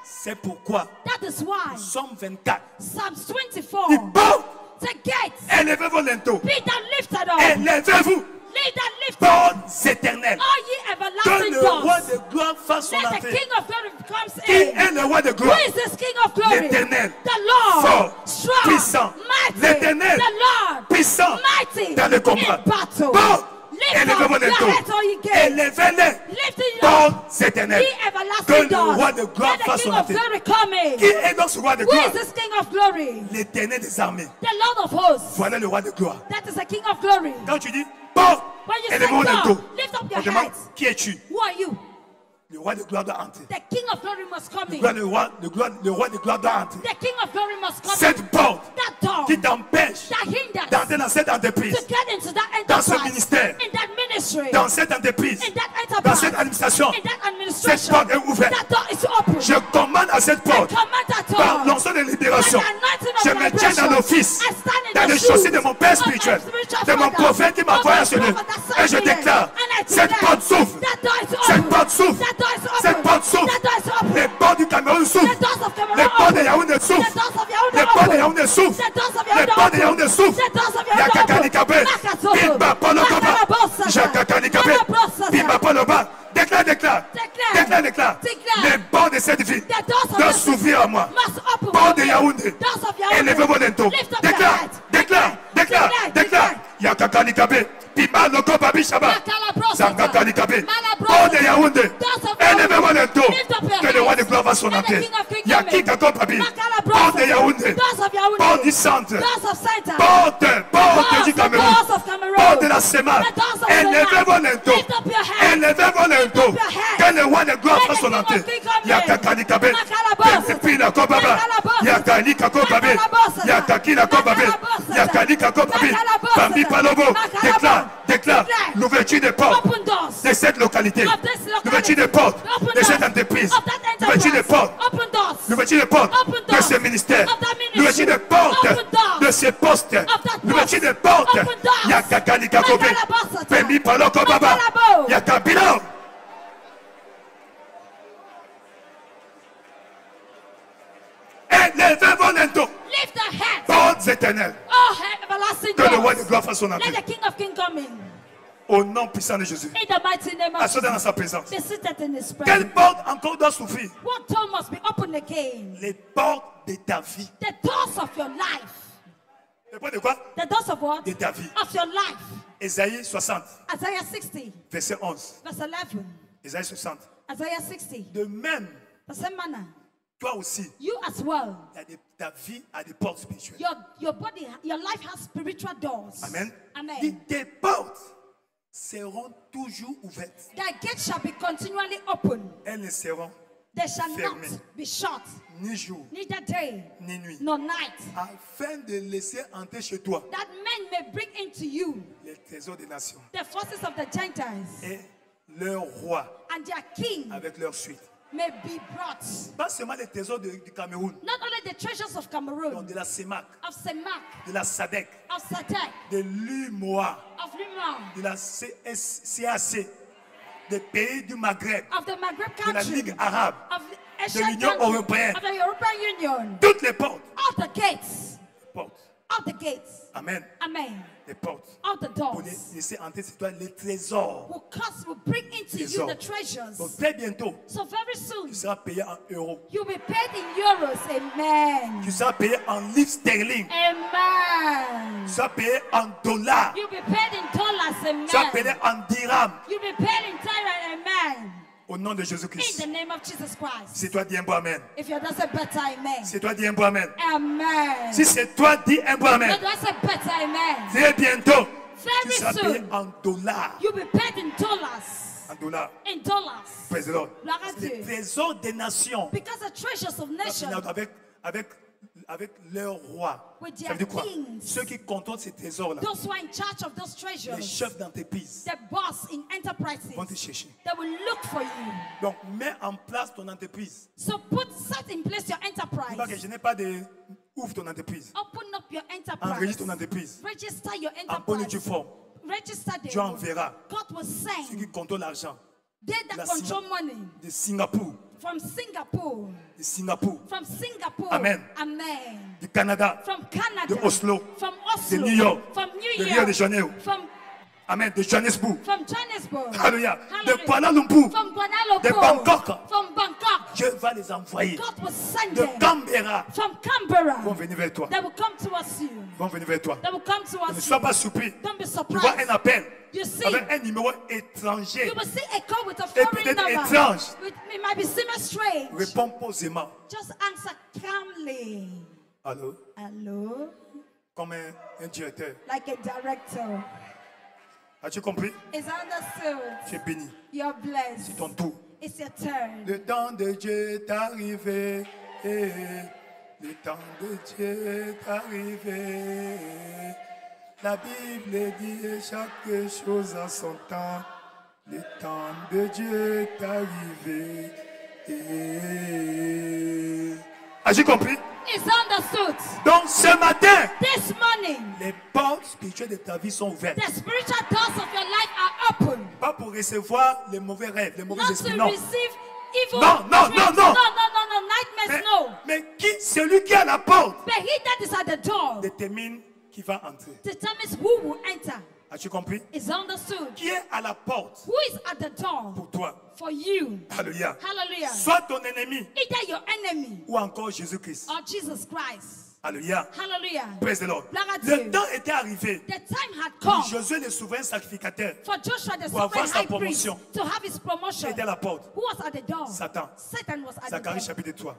C'est pourquoi That is why Somme 24. Psalms 24, Il porte. the gates Élevez-vous lento. be thou lifted up. Élevez-vous. Lead thou lifted up. Portes éternelles. All ye Que everlasting le roi doors. de gloire fasse son Let the entrée. King of glory comes Qui in. est le roi de Who gloire? is this King of glory? L'Éternel. The Lord. Fort. Strong. Puissant. Mighty. L'Éternel. The Lord. Puissant. Mighty. Dans le combat. In battle. Portes. Lift up Élevez-vous your lento. heads, all ye gates. Élevez-les. Lift it up. Portes éternelles. Ye Que everlasting le doors. roi de gloire Let the fasse King son of entrée. glory come in. Qui est donc ce roi de Who gloire? is this King of glory? L'Éternel des armées. The Lord of hosts. Voilà le roi de gloire. That is the King of glory. Quand tu dis porte, When you say élevez-vous lento. God, lift up On your demande heads. qui es-tu? Who are you? Le roi de gloire doit entrer. The King of glory must come in. Le roi de gloire doit entrer. The King of glory must come in. Cette porte That door qui t'empêche that hinders d'entrer dans cette entreprise, to get into that dans enterprise, ce ministère, in that ministry, dans cette entreprise, in that dans enterprise, cette administration, in that cette administration, porte est ouverte. that door is open. Je commande à cette I porte, command that door. par l'onction de libération, By the anointing of je me tiens dans liberation, l'office, I stand in dans the les shoes chaussées de mon Père of my spirituel, spiritual de mon father, prophète qui m'a of envoyé my à ce lieu, prophet that sent et je me here. déclare, And I cette declare, porte s'ouvre, that door is open. cette porte s'ouvre, That door is open. cette porte s'ouvre, That door is open. les portes du Cameroun s'ouvrent, The doors of Cameroon les portes de open. Yaoundé s'ouvrent, The doors of Yaoundé les portes de open. Yaoundé s'ouvrent, The doors of les Yaoundé portes de open. Yaoundé s'ouvrent. The doors of Yaoundé Yakakani open. Kabé, Makasoto. Bimba Polo Kaba, Makarabosata. Jakakani Kabé, Makarabosata. Bimba Polo Ba. Déclare. Déclare. Déclare. Déclare. Les portes de cette vie The doors of doivent this s'ouvrir à moi. must open. Portes de Yaoundé. Doors of Yaoundé. Élevez-vous lento. Lift up your Déclare. head. Déclare. Yakakani Kabé, Bimba Loko Babi Shaba, Zakakani Kabé. Portes de Yaoundé. Élevez-vous lento. Que le roi de gloire va son entrée. Yaki Kako Babi. Portes de Yaoundé. Doors of Yaoundé. Portes du centre. Doors of Center. Portes du Cameroun. Doors of Cameroon. Portes de la Sema. The doors of Élevez-vous lento. Lift up your head. Élevez-vous lento. Lift up your head. Que le roi de gloire Let fasse the son King of entrée. Kings come in. Yakakani Kabé. Makalabosata. Pina Kobaba. Makalabosata. Yakani Kako Babé. Makalabosata. Yakakina Kobabe. Makalabosata. Yakani Kako Babé. Makalabosata. Bambi Palobo. Makalabosata. Déclare l'ouverture des portes Open doors. de cette localité. Of this locality. L'ouverture des portes Open de doors. cette entreprise. Of that enterprise. L'ouverture des portes. Open doors. L'ouverture des portes Open de doors. ce ministère. Of that ministry. L'ouverture des portes Open doors. de ces postes. that post. L'ouverture des portes. Open doors. Yakakani Kakobe. Makalabosata. Bambi Paloko Baba. Makalabo. Yakabino. Élevez-vous lento. Lift the head. Portes éternelles. Oh, everlasting Que le roi de doors. gloire fasse son Let entrée. the King of Kings come in. Au nom puissant de Jésus. In the mighty name of Assois dans Jesus. sa présence. Be seated in His Quelle presence. porte encore doit s'ouvrir? What door must be opened again? Les portes de ta vie. The doors of your life. Les portes de quoi? The doors of what? De ta vie. Of your life. Ésaïe 60, Isaiah 60, verset 11. verse 11. Ésaïe 60. Isaiah 60. De même, The same manner. toi aussi, You as well. ta vie a des portes spirituelles. Your body, your life has spiritual doors. Amen. Amen. Dit, tes portes seront toujours ouvertes. Thy gates shall be continually open. Elles ne seront They shall Fermé. not be shut, ni jour, neither day ni nuit. nor night, Afin de laisser entrer chez toi that men may bring into you les trésors des nations the forces of the Gentiles, et leur roi and their king avec leur suite. may be brought. Pas seulement les trésors du Cameroun, Not only the treasures of donc Cameroon, de la CEMAC, of Semak, de la SADC, of Sadek, de l'UMOA, of Limon, de la CAC, des pays du Maghreb, of the Maghreb de la country, Ligue arabe, of the de Asian l'Union country, européenne. of the European Union, Toutes les portes. all the gates, Portes. all the gates, Amen. amen, Les portes. all the Pour doors laisser entrer chez toi les trésors. will bring into you Trésors. the treasures. Donc très bientôt, So very soon, tu seras payé en euros. you'll be paid in euros, amen. Tu seras payé en livres sterling. Amen. Tu seras payé en dollars. You'll be paid in dollars, Tu seras payé amen. en dirhams. You'll be paid in Tyra, amen. Au nom de In Jésus-Christ. the name of Jesus Christ. Si toi dis un bon amen. If you does a better, amen. Si toi dis un bon amen. Amen. Si c'est toi dis un bon amen. You does a better, amen. Très bientôt, tu Very seras payé soon, en dollars. you'll be paid in dollars. En dollars. In dollars. Praise the Lord. Gloire à Les Dieu. trésors des nations. Because the treasures of nations, Avec leur roi. With Ça veut their dire quoi? kings. Ceux qui contrôlent ces trésors-là, those who are in charge of those les treasures, chefs d'entreprise, the boss in vont te enterprises, chercher. they will look for you. Donc, mets en place ton entreprise. So set in place your Dis pas que enterprise. je n'ai pas de... Ouvre ton entreprise. Open up your Enregistre enterprise. ton entreprise. Register your En bonne et due enterprise. forme. Register Dieu them. enverra God will ceux qui send. contrôlent l'argent They La that control money de Singapour, from Singapore. de Singapour, From Singapore. Amen. Amen. du Canada, From Canada. de Oslo, From de Oslo. New York, From New de York. Rio de Janeiro, From Amen, de Johannesburg, Johannesburg. Alléluia, de Hallelujah. Kuala Lumpur, From Kuala de Lumpur. Bangkok. From Bangkok. Dieu va les envoyer. God will send De them. Canberra, From ils vont Canberra. venir vers toi. They will come towards you. Ils vont venir vers toi. They will come to Ne us. sois pas surpris. Don't be Tu vois un surprised. appel You see, avec un numéro étranger. you will see a call with a Et foreign peut-être number. étrange. It might be semi strange. Réponds posément. Just answer calmly. Allô? Hello? Comme un directeur. Like a director. As-tu compris? It's understood. Tu es béni. You're blessed. Ton tour. It's your turn. Le temps de Dieu est arrivé. Le temps de Dieu est arrivé. La Bible dit chaque chose en son temps. Le temps de Dieu est arrivé. As-tu compris? It's understood. Donc ce matin, This morning, les portes spirituelles de ta vie sont ouvertes. the spiritual doors of your life are open. Pas pour recevoir les mauvais rêves, les mauvais Not esprits, to non. receive evil Non, non, dreams. non, non. No, nightmares, no. Mais qui, celui qui est à la porte, But he that is at the door détermine qui va entrer. determines who will enter. As-tu compris? It's understood. Qui est à la porte Who is at the door pour toi? for you? Alléluia. Hallelujah. Soit ton ennemi Either your enemy ou encore Jésus-Christ. or Jesus Christ. Alléluia. Hallelujah. Praise the Lord. Gloire à Dieu. Le temps était arrivé The time had pour come Josué le souverain sacrificateur for Joshua the pour avoir sovereign sa high priest promotion. to have his qui promotion. était à la porte. Who was at the door? Satan. Satan was at Zacharie the door. chapitre 3.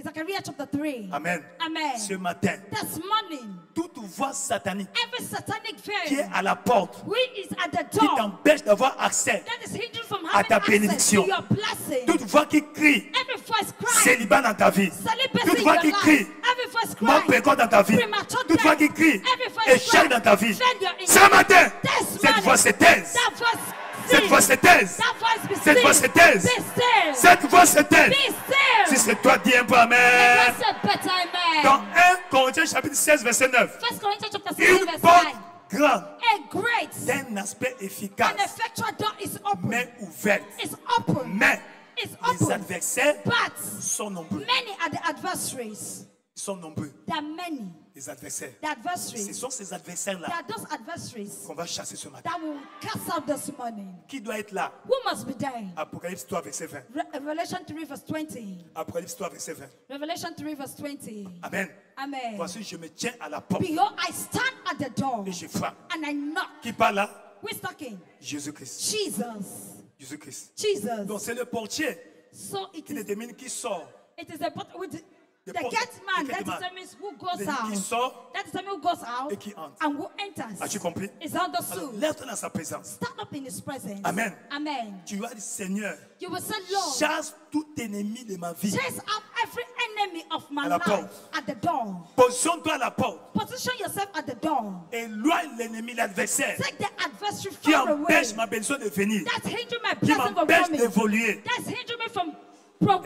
Zechariah chapter 3. Amen. Amen. Ce matin, This morning, toute voix satanique every satanic qui est fear à la porte, who is at the qui door t'empêche d'avoir accès, that is hindering from à having ta access bénédiction. to your blessing. toute voix qui crie Every voice cry. célibat dans ta vie, Celibacy toute in voix your qui life. crie Every voice mort cry. précoce dans ta vie, Premature toute voix qui death. crie Every voice échec cry. dans ta vie, Failure in ce your matin, This cette morning, voix se taise. That voice Cette cease. voix se taise. That voice be Cette voix still. se taise. Be still. Cette voix se taise. Be still. Si c'est toi, dis un peu amen. That's a better amen. Dans 1 Corinthiens chapitre 16, verset 9, 1 Corinthians chapter 16 une verse porte 9. grande A great d'un aspect and efficace, effectual door is open. mais ouverte. It's open. Mais It's les open. adversaires But sont nombreux. many are the adversaries. Ils sont nombreux. There are many. Les adversaires. The adversaries. Ce sont ces adversaires-là There are those adversaries qu'on va chasser ce matin. that will cast out this morning. Qui doit être là? Who must be there? Apocalypse 3, verset 20. Revelation 3 verse 20. Apocalypse 3, verset 20. Revelation 3 verse 20. Amen. Amen. Voici, je me tiens à la porte Behold, I stand at the door et je frappe. and I knock. Qui parle là? Who is talking? Jésus-Christ. Jesus. Jésus-Christ. Jesus. Donc c'est le portier So it qui is, détermine qui sort. it is with the porte- gate man the that gate man. determines who goes Qui out. sort That determines who goes out et qui entre. and who enters. As-tu compris? Is Alors, understood. lève-toi dans sa présence. Stand up in his presence. Amen. Amen. Tu vas dire, Seigneur, You will say, Lord, chasse tout ennemi de ma vie. chase out every enemy of my À la life porte. at the door. Positionne-toi à la porte. Position yourself at the door. Éloigne l'ennemi, l'adversaire, Take the adversary qui far away. empêche ma bénédiction de venir, That's hindering my qui blessing from m'empêche coming. d'évoluer. That's hindering me from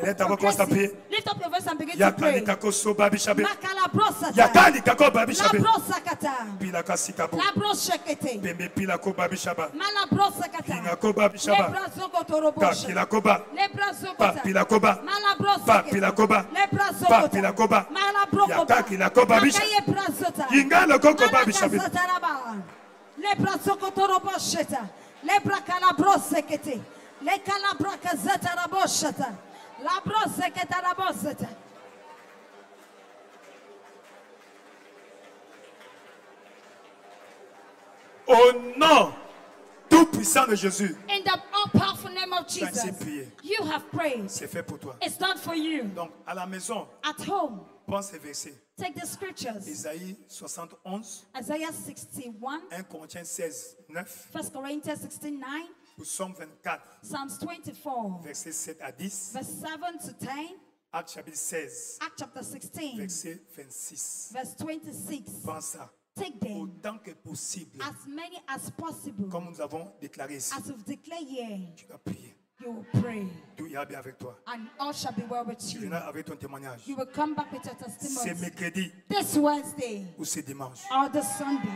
Élève ta voix, commence à prier. Lift up your voice and begin to Yakani pray. kako soba bishabe. Makalabrosa. Yakani kako babishabe. Labrosakata. Pila kasitabo. Labroshekete. Pembe pila ko babishaba. Malabrosakata. Pinga ko babishaba. Lebrazogotorobosha. Kakila koba. Lebrazogota. Papila koba. Malabrosakete. Papila koba. Lebrazogota. Papila koba. Malabrokota. Yakakila koba bisha. Makayebrazota. Yinga lo koko babishabe. Malakazataraba. Lebrazogotorobosheta. Lebrakalabrosakete. Lekalabrakazatarabosata. Labroseketarabosata. Au nom tout puissant de Jésus, In the all-powerful name of tu as ainsi Jesus, prié. you have prayed. C'est fait pour toi. It's done for you. Donc, à la maison, At home, prends ces versets. take the scriptures. Isaïe 71, Isaiah 61, 1 Corinthiens 16, 9, 1 Corinthians 16, 9, Psaume 24, Psalms 24, versets 7 à 10, verse 7 to 10, Actes chapitre 16, Acts chapter 16, verset 26. verse 26. Prends ça. Take them, Autant que possible, as many as possible, comme nous avons déclaré ici, as we've declared here, tu vas prier. you will pray, Tout ira bien avec toi. and all shall be well with Tu you. viendras avec ton témoignage. You will come back with your C'est testimony mercredi this Wednesday ou c'est dimanche. or this Sunday.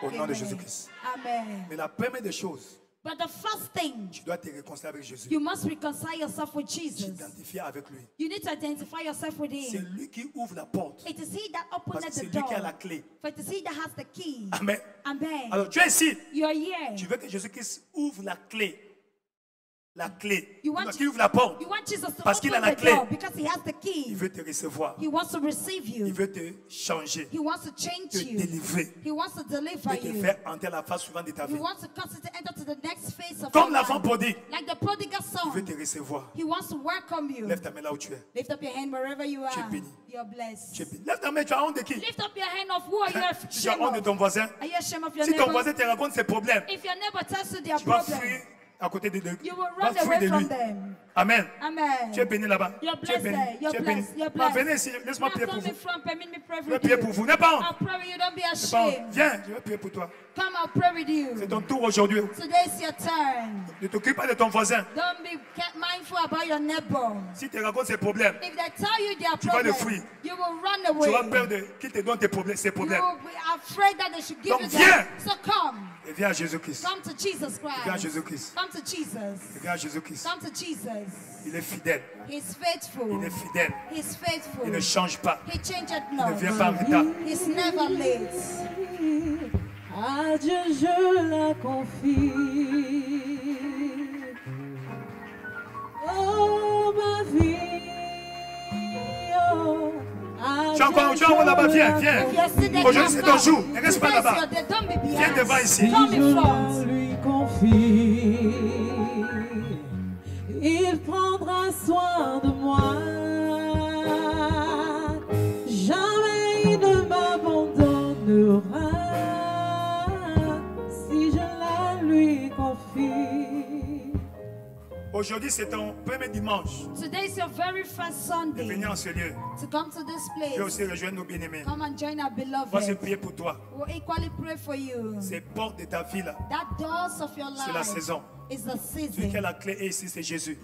Au nom de Amen. Jésus-Christ. Amen. Mais la première des choses, But the first thing, tu dois te réconcilier avec Jésus. you must reconcile yourself with Jesus. T'identifier avec lui. You need to identify yourself with C'est Him. lui qui ouvre la porte. It is He that Parce opened que c'est the lui qui a la door. clé. For it is He that has the key. Amen. Amen. Alors tu es ici. You are here. Tu veux que Jésus-Christ ouvre la clé. La clé. You want, Qu'il ouvre la porte. you want Jesus to Parce qu'il a open la the clé. door because He has the Il key. veut te recevoir. He wants to receive Il you. veut te changer. He wants to change Te you. délivrer. He wants to Il deliver veut te you. faire entrer à la phase suivante de ta He vie. wants to cause you to enter to the next phase of Comme your l'enfant life. prodigue. Like the prodigal Il veut son. te recevoir. He wants to welcome you. Lève ta main là où tu es. Lift up your hand wherever you Tu es are. béni. You're blessed. Tu es béni. Lève ta main, tu as honte de qui? Lift up your hand of who are you Tu as ashamed honte de of? ton voisin. Are you ashamed of your Si ton neighbor? voisin te raconte ses problèmes, If your neighbor tells you their tu vas problem, fuir à côté de lui. you will Va run fuir away de from lui. them. Amen. Amen. Tu es béni là-bas. You're Tu es blessed béni. there. You're Tu es béni. blessed. You're Ma, blessed. venez ici. Laisse-moi Now prier pour come in vous. front. Permit me pray Je vais with prier you. pour vous. N'aie pas honte. I'll pray with you. Don't be N'aie pas honte. ashamed. Viens, je vais prier pour toi. Come, I'll pray with C'est you. ton tour aujourd'hui. Today's your turn. Ne t'occupe pas de ton voisin. Don't be mindful about your neighbor. Si tu racontes ses problèmes, If they tell you their Tu vas le problem, fuir. you will run tu auras away. peur de qui te donne tes problèmes, ses You problèmes. will be afraid that they should give Donc you viens. that. So come. Et viens à Jésus-Christ. Come to Jesus Viens à Christ. Jésus-Christ. Come to Jesus. Viens à Jésus-Christ. Come to Jesus. Il est fidèle. He's faithful. Il est fidèle. He's faithful. Il ne change pas. He changed Il ne not. vient pas en retard. He's never late. À Dieu je la confie. Oh ma vie. Oh, à Tu as encore Dieu là-bas, je viens, la viens. confie. Yesterday, Aujourd'hui, come, c'est come. ton jour. Ne reste pas Today's là-bas. your day. Don't be behind. Viens devant ici. Come in Je front. la lui confie. Il prendra soin de moi. Jamais il ne m'abandonnera si je la lui confie. Aujourd'hui, c'est ton premier dimanche Today is your very first de Sunday venir en ce lieu. to come to this Je vais place. aussi rejoindre nos bien-aimés. Come and join our Voici beloved. prier pour toi. We'll equally pray for you. Ces portes de ta vie là, That doors of your c'est la life saison. is the Celui qui a season. la clé est ici, c'est Jésus.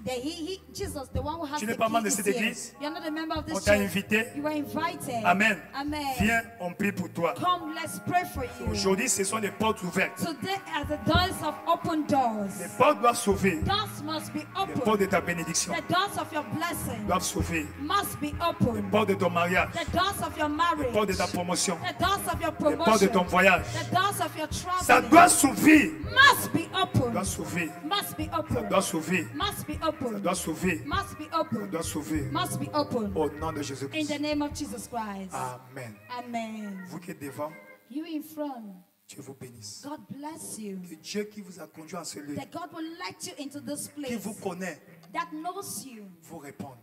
Jesus, the one who has Tu the n'es pas membre de key, cette is here. église? You're not a member of On this t'a church. invité. You were invited. Amen. Amen. Viens, on prie pour toi. Come, let's pray for you. Aujourd'hui, ce sont les portes ouvertes. Today are the doors of open doors. Les portes doivent s'ouvrir. Doors must be Les open. portes de ta bénédiction The doors of your blessing doivent s'ouvrir. must be Les open. portes de ton mariage. The doors of your marriage. Les portes de ta promotion. The doors of your Les portes de ton promotion. voyage. The doors of your Ça travel doit s'ouvrir. must be Ça open. doit s'ouvrir. Must be Ça open. doit s'ouvrir. Must be Ça open. doit s'ouvrir. Must be Ça open. doit s'ouvrir. Must be open. Au nom de In Jésus-Christ. the name of Jesus Christ. Amen. Amen. Vous qui êtes devant, You in front. Dieu vous bénisse. God bless you. Que Dieu qui vous a conduit en ce lieu, That God will let you into this qui place. vous connaît, That knows you. vous réponde,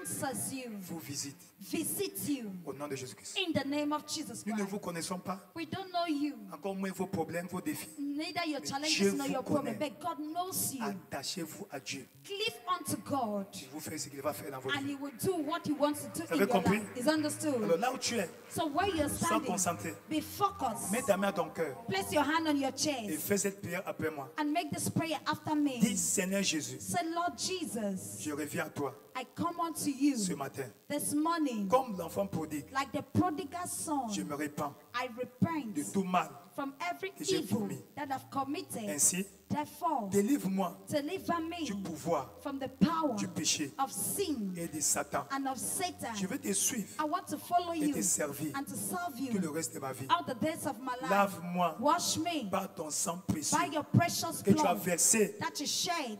Answers you. vous visite. Visits you. Au nom de Jésus-Christ. In the name of Jesus Nous ne Christ. vous connaissons pas, We don't know you. encore moins vos problèmes, vos défis. Neither your Dieu challenges nor vous your problem. connaît. But God knows you. Attachez-vous à Dieu. Cleave unto God. Il vous fait ce qu'il va faire dans votre And vie. He will do what He wants to do Vous in avez your compris? life. Is understood. Alors là où tu es, So where you're sois standing, concentré. be focused. Mets ta main à ton cœur Place your hand on your et chest fais cette prière après moi. and make this prayer after me. Dis, Seigneur Jésus, Say, Lord Jesus, je reviens à toi I come unto you ce matin. this morning. Comme l'enfant prodigue, Like the prodigal son, je me répands I repent de tout mal. from every que j'ai evil commis. that I've committed. Ainsi, Therefore, délivre-moi deliver du me pouvoir from the power du péché of sin et de Satan. and of Satan. Je veux te suivre I want to follow et you te servir and to serve tout le you reste de ma vie. all the days of my life. Lave-moi Wash me par ton sang précieux by your precious que tu as blood versé that you shed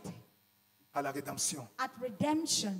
à la rédemption, at redemption,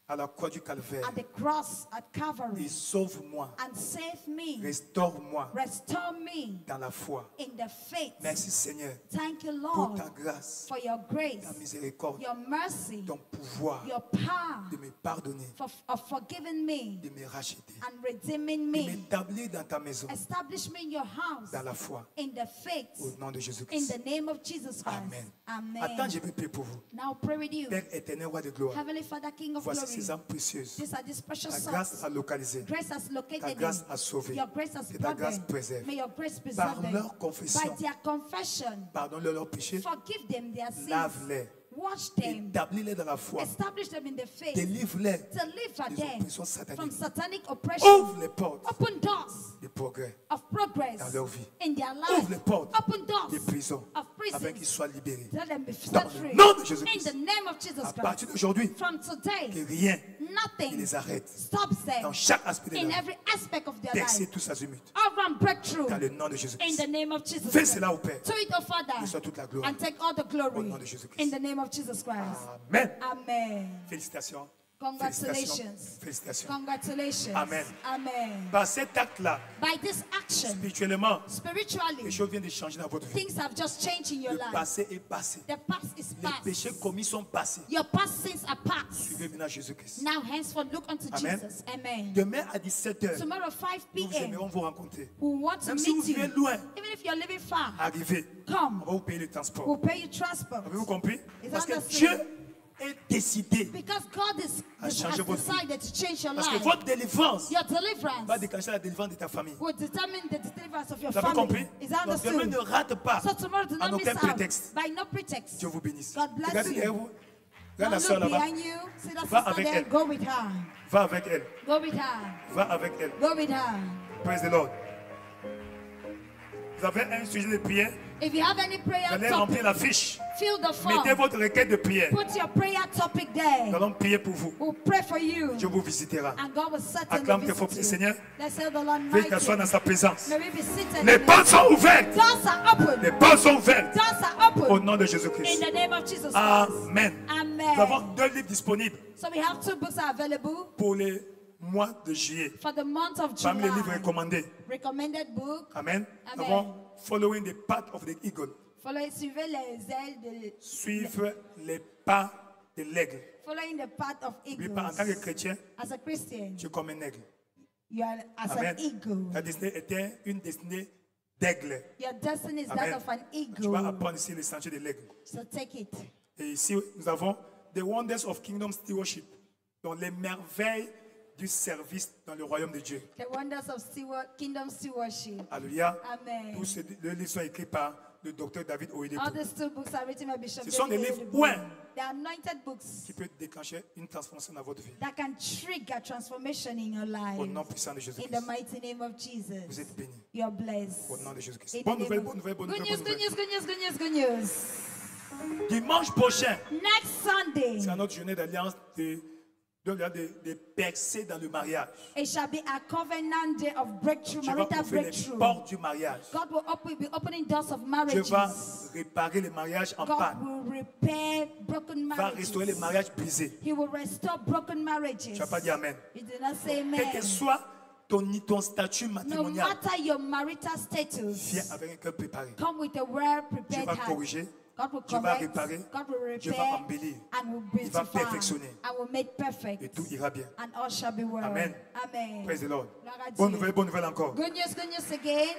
à la croix du calvaire. at the cross, at Et Calvary, sauve-moi, and save me, restaure-moi restore me dans la foi. in the faith. Merci Seigneur Thank you, pour Lord, ta grâce, for your ta grace, miséricorde, your mercy, ton pouvoir your power de me pardonner, of forgiving me de me racheter, and redeeming de me. m'établir dans ta maison, Establish me in your house dans la foi, in the au faith, nom de in Jésus-Christ. the name of Jesus Christ. Amen. Amen. Attends, je vais prier pour vous. Now pray with you. Père éternel, roi de gloire, Heavenly Father, King of voici glory, ces âmes précieuses. these are these precious Ta souls. grâce a localisé. Grace has Ta located grâce them. a sauvé. Your grace has Que ta brought grâce them. préserve. May your grace Par preserve them. leur confession, By their confession, pardonne-leur leurs péchés, forgive them their sins. lave-les, Wash them. établis-les dans la foi, Establish them in the faith. délivre-les Deliver des them oppressions from sataniques. satanic oppression. Ouvre les portes Open doors du progrès of progress dans leur vie. in their Ouvre les life. portes Open doors des prisons of afin qu'ils prisons. soient libérés. Let them be Dans set free. le nom de In Jésus-Christ. the name of Jesus À Christ. partir d'aujourd'hui, From que today, rien ne nothing les arrête stops dans them chaque aspect de in leur vie. every aspect of their Percer life. tous azimuts. All round breakthrough Dans le nom de in Jésus-Christ. the name of Jesus Fais Christ. cela au Père. Do it, oh Father, Reçois toute la gloire. and take all the Au glory nom de Jésus-Christ. in the name of Jesus Christ. Amen. Amen. Félicitations. Congratulations. Félicitations. Congratulations. Amen. Amen. Par cet acte-là, By this action, spirituellement, les spiritually, choses viennent de changer dans votre vie. things have just changed in your Le life. passé est passé. The past is Les past. péchés commis sont passés. Your past sins are past. Suivez maintenant Jésus-Christ. Now, henceforth, look unto Amen. Jesus. Amen. Demain à 17h, Tomorrow, 5 nous p.m., aimerons vous rencontrer. we want to Même si vous meet you. vivez loin, Even if you're living far, arrivez. come. On va vous payer le transport. We'll pay you transport. Avez-vous compris? Is Parce que understood. Dieu est décidé. Because God has changer votre vie. decided to change your Parce que life. votre délivrance Your deliverance va déclencher la délivrance de ta famille. will determine the deliverance of your Vous avez compris? family. Is that Donc demain, ne understood? rate pas So tomorrow, do en not miss aucun out prétexte. by no pretext. Dieu vous bénisse. God bless Regardez you. derrière vous. Regarde la Now soeur look là-bas. behind you. See that Va sister avec there? elle. Go with her. Va avec elle. Go with her. Va avec elle. Go with her. Praise the Lord. Vous avez un sujet de prière. If you have any Vous prayer allez topic, remplir la fiche. fill the form. Mettez votre requête de prière. Put your prayer topic there. Nous allons prier pour vous. We'll pray for you. Dieu vous visitera. And God will certainly Acclame tes forces, visit you. Seigneur. Let's say the Lord Veuillez t'asseoir dans mighty. sa présence. May we be seated. Les in portes it. sont ouvertes. Doors are open. Les portes sont ouvertes. Doors are Au open. nom de In Jésus-Christ. the name of Jesus Christ. Amen. Nous avons Amen. 2 livres disponibles So we have 2 books are available pour les mois de juillet. for the month of Parmi les livres July. recommandés. Recommended book. Amen. Nous Amen. avons Following the Path of the Eagle. Suivez les ailes de. Suivre les pas de l'aigle. Following the path of Oui, en tant que eagles. chrétien, As a Christian, tu es comme un aigle. you are as Amen. an eagle. Ta destinée était une destinée d'aigle. Your destiny is Amen. that of an Tu vas eagle. apprendre ici les sentiers de l'aigle. So take it. Et ici, nous avons The Wonders of Kingdom Stewardship. Donc, les merveilles du service dans le royaume de Dieu. The wonders of kingdom stewardship. Alléluia. Amen. Tous ces deux livres sont écrits par le docteur David All Oyedepo. these two books are written by Bishop Ce sont des David livres, Oyedepo. ouais, They are anointed books qui peuvent déclencher une transformation dans votre vie. that can trigger transformation in your Au nom life. puissant de In the Jésus-Christ. mighty name of Jesus. Vous êtes bénis. You are blessed. Au nom de Jésus-Christ. In the Bonne name nouvelle, of- bonne nouvelle, bonne Good nouvelle, news, bonne good nouvelle. news, good news, good news, good news. Dimanche prochain, Next Sunday, c'est à notre journée d'alliance des percées dans le mariage. it shall be a covenant day of breakthrough, Tu vas marital ouvrir les breakthrough. portes du mariage. God will be opening doors of Dieu marriages. va réparer les mariages en God panne. will repair broken Va restaurer les marriages. mariages brisés. He will restore broken marriages. Tu n'as pas dit Amen. You did not say Quel que amen. soit ton statut No matrimonial, matter your marital status, viens avec un cœur préparé. come with a Dieu well-prepared va heart. corriger, God will Dieu va correct, réparer, God will Dieu va repair, embellir, and will il va beautify, perfectionner. and will make perfect, et tout ira bien. and all shall be well. Amen. Amen. Praise the Lord. Gloire à Bonne Dieu. nouvelle encore. Good news again.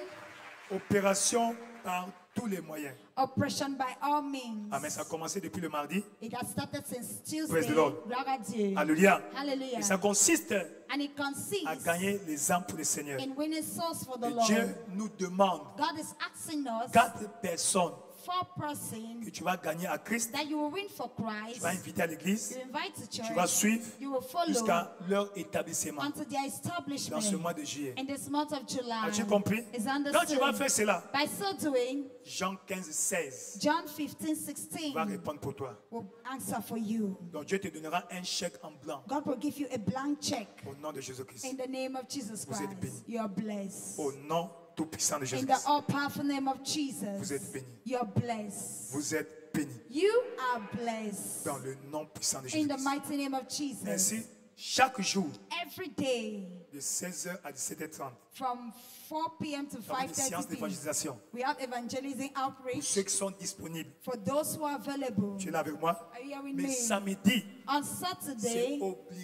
Opération par tous les moyens. Oppression by all means. Amen. Ça a commencé depuis le mardi. It has started since Praise Tuesday. the Lord. Gloire à Dieu. Alléluia. Hallelujah. Et ça consiste And it consists à gagner les âmes pour le Seigneur. in winning souls for the Et Lord. Dieu nous demande God is asking us 4 personnes 4 persons que tu vas gagner à Christ. that you will win for Christ. Tu vas inviter à l'église. You invite to church. Tu vas suivre You will follow jusqu'à leur établissement unto their dans ce establishment mois de juillet. in this month of July. As-tu compris? Is Quand tu understood. vas faire cela, By so doing, Jean 15, 16 John 15:16 va répondre pour toi. will answer for you. Donc Dieu te donnera un chèque en blanc God will give you a blank check au nom de Jésus-Christ. in the name of Jesus Vous êtes Christ. bénis. You are blessed. Au nom tout-puissant de In the Jésus-Christ. all-powerful name of Jesus, Vous êtes bénis. you are blessed. Vous êtes bénis You are blessed. dans le nom puissant de In the Jésus-Christ. mighty name of Jesus. Ainsi, chaque jour, Every day de 16h à 17h30, from 4 p.m. to nous avons des 5:30 séances p.m. d'évangélisation. we have evangelism Pour outreach ceux qui sont disponibles, for those who are available. tu es là avec moi. Are you here with Mais me? samedi, On c'est Saturday,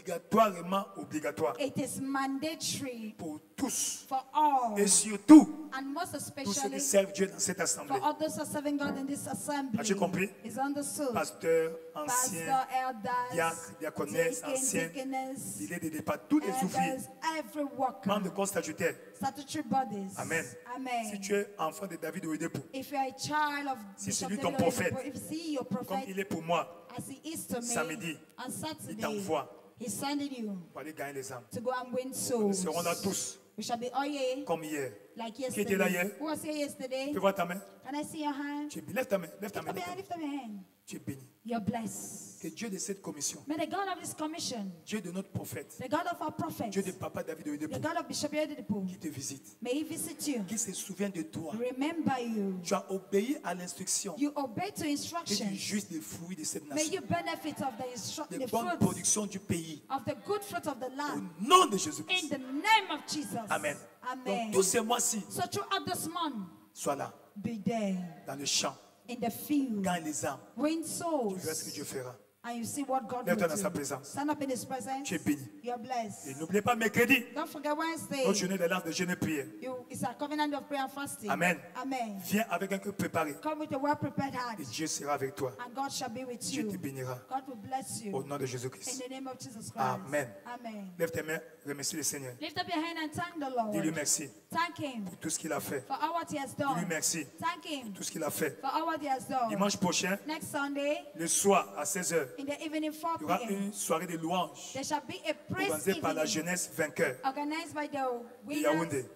obligatoirement obligatoire it is mandatory pour tous. for all, Et surtout, and most tous ceux especially qui servent Dieu dans cette assemblée. for all those who are serving God in this assembly. As-tu compris? Is understood. Pasteurs, anciens, Pastor, elders, diacres, diaconesses, deacons, anciens, deaconess, leaders de départ, tous les ouvriers, elders, every worker, membres de corps statutaire. statutory bodies. Amen. Amen. Si tu es enfant de David Oyedepo, If you are a child of Si Bishop c'est lui David ton prophète, Oyedepo, if he your comme prophet, il est pour moi, as he is to me, samedi, on Saturday, il t'envoie he's sending you pour aller gagner les âmes. to go and win Nous souls. serons là tous, We shall be all here comme hier. like Qui était là yesterday. hier? Who was here yesterday? Fais voir ta main. Can I see your hand? Tu es béni. Lève ta main. Lève ta main. Lift up your hand, lift up your hand. Tu es béni. You're blessed. Que Dieu de cette commission, May the God of this commission, Dieu de notre prophète, the God of our prophet, Dieu de papa David the Oyedepo, God of Bishop Oyedepo, qui te visite, may he visit you, qui se souvient de toi. remember you. Tu as obéi à l'instruction You obey to que tu instructions. jouisses des fruits de cette May you nation, benefit of des the bonnes fruits productions du pays. of the good fruit of the Au land. nom de In Jésus-Christ. the name of Jesus. Amen. Amen. Donc tous ces mois-ci, So throughout this month, sois là, be there dans le champ, in the field, gagne les âmes. win Tu souls, verras ce que Dieu fera. and you see what God will Lève-toi dans sa do. présence. Stand up in His presence. Tu es béni. You're Et blessed. n'oubliez pas mercredi, Don't forget Wednesday. notre journée d'alliance de jeûne et prière. It's a covenant of prayer and fasting. Amen. Amen. Viens avec un cœur préparé Come with a well-prepared heart, et Dieu sera avec toi. and God shall be with Dieu te you. bénira God will bless au you. nom de In Jésus-Christ. the name of Jesus Christ. Amen. Amen. Lève tes mains, remercie le Seigneur. Lift up your hand and thank the Dis-lui Lord. merci Thank Him pour tout ce qu'il a fait. for all what He has Dis-lui done. merci Thank Him pour tout ce qu'il a fait. for all what He has done. Dimanche prochain, Next Sunday, le soir à 16h, in the evening 4 il y aura p.m., une soirée de louanges there shall be a praise organisée par la evening jeunesse vainqueur. organized by the Yaoundé. winners,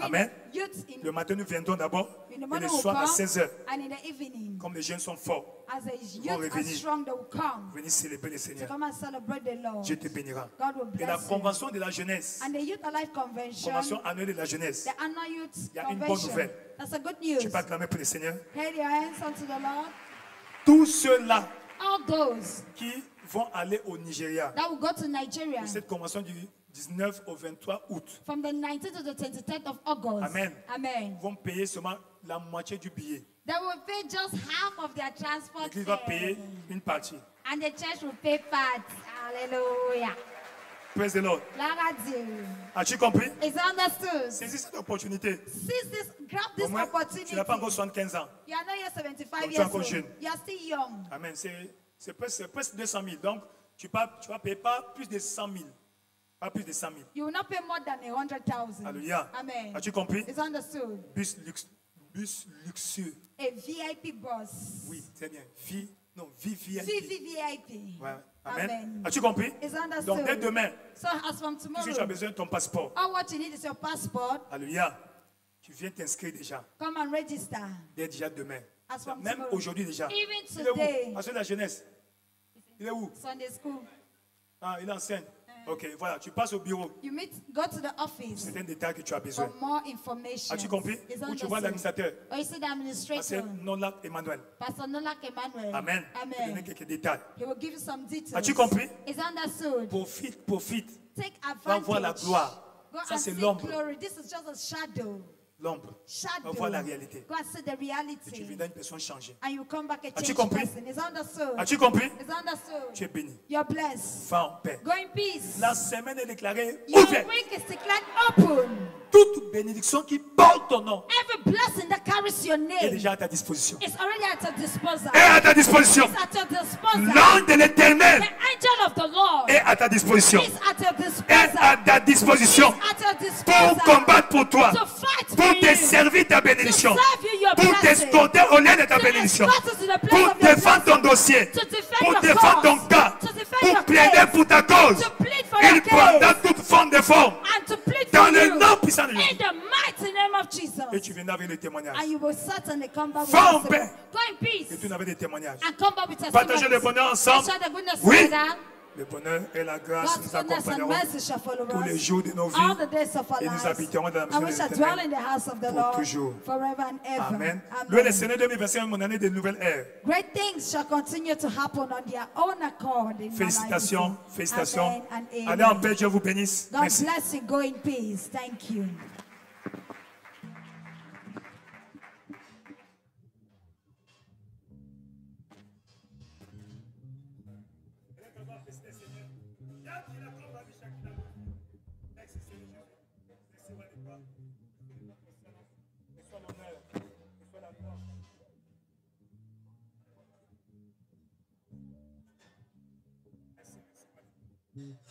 Amen. youth in, Le matin, nous viendrons d'abord in the et morning le will soir à come, 16h, and in the evening, comme les jeunes sont forts, as the youth are revenir. strong, they will come venez célébrer le to Seigneur. come and celebrate the Lord. Dieu te bénira. God will Et la bless you. convention de la jeunesse, And the Youth Alive Convention, convention annuelle de la jeunesse, the annual Youth Il y a une bonne Convention, nouvelle. that's a good tu news. peux acclamer pour le Seigneur. Head your hands unto the Lord. Tous ceux-là All those qui vont aller au Nigeria, that will go to Nigeria pour cette convention du 19 au 23 août, from the 19th to the 23rd of August. Amen. Amen. vont payer seulement la moitié du billet. They will pay just half of their transport L'Église va fare. payer une partie. And the church will pay part. Hallelujah. Praise the Lord. Gloire à Dieu. As-tu compris? It's understood. Saisis cette opportunité. Seize this, grab Au this moins, opportunity. tu n'as pas encore 75 ans. You are not yet 75 Donc, tu es years encore old. jeune. You are still young. Amen. C'est presque 200 000. Donc, tu vas payer pas plus de 100 000. Pas plus de 100 000. You will not pay more than 100,000. Alléluia. Amen. As-tu compris? It's understood. Bus luxe, bus luxueux. A VIP bus. Oui, c'est bien. VIP. VVVIP. Ouais. Amen. Amen. As-tu compris? Is understood? Donc dès demain, So as from si tu as tomorrow, besoin de ton passeport, all what you need is your passport. alléluia, tu viens t'inscrire déjà. Come and register. Dès déjà demain. As from Même tomorrow. aujourd'hui déjà. Even Il est où? today. Parce que la jeunesse. Il est où? Sunday school. Ah, il enseigne. Ok, voilà, tu passes au bureau. You go to the office C'est un détail que tu as besoin. for more information. As-tu compris? Is Où tu vois l'administrateur. Or you see the C'est administrator, Nola Emmanuel. Pastor Nolak Emmanuel. Amen. Je vais donner Amen. quelques détails. He will give you some details. As-tu compris? Is understood? Profite. Take Va voir la advantage. gloire. Go Ça, and c'est see l'ombre. glory. This is just a shadow. L'ombre. Shadow. Va voir la réalité. Go and see the Et tu reality. viendras une personne changée. And you come back a As-tu changed compris? person. Is understood? As-tu compris? Is understood? Tu es béni. You're blessed. Va en paix. Go in peace. La semaine est déclarée Your ouverte. week is declared open. Toute bénédiction qui porte ton nom Every blessing that carries your est name déjà à ta disposition. is already at your disposal. Est à ta disposition. It's at your disposal. L'ange de l'éternel The angel of the Lord est à ta disposition. is at your Est disposal. à ta disposition At your disposal. pour combattre pour toi, To fight for pour te you. servir ta To bénédiction, serve you your pour blessing. t'escorter au lieu de ta To bénédiction, escort us to the place pour of your défendre ton blessing. dossier, To defend pour your défendre ton cause. cas, To defend pour your plaider case. pour ta cause. To plead for Il your prendra case. toute forme de forme And to plead dans for le you. nom puissant de In Jésus. the mighty name of Jesus. Et tu viendras avec le témoignage. And you will certainly come back with Va en testimony. paix. Go in peace. Et tu n'avais des témoignages. And come back with Partagez le testimony. bonheur ensemble. Share the goodness Oui. together. Le bonheur et la grâce God's nous goodness and accompagneront mercy shall follow tous les us jours de nos vies. all the days of our Et nous lives. habiterons dans la maison And we de shall dwell in l'Éternel the house of the pour Lord toujours. forever and ever. Amen. Amen. Louez le Seigneur 2021 est mon année de nouvelles ères. Great things shall continue to happen on their own accord in my Félicitations, life. félicitations. Amen and amen. Allez en paix, Dieu vous bénisse. God Merci. bless you. Go in peace. Thank you. Merci.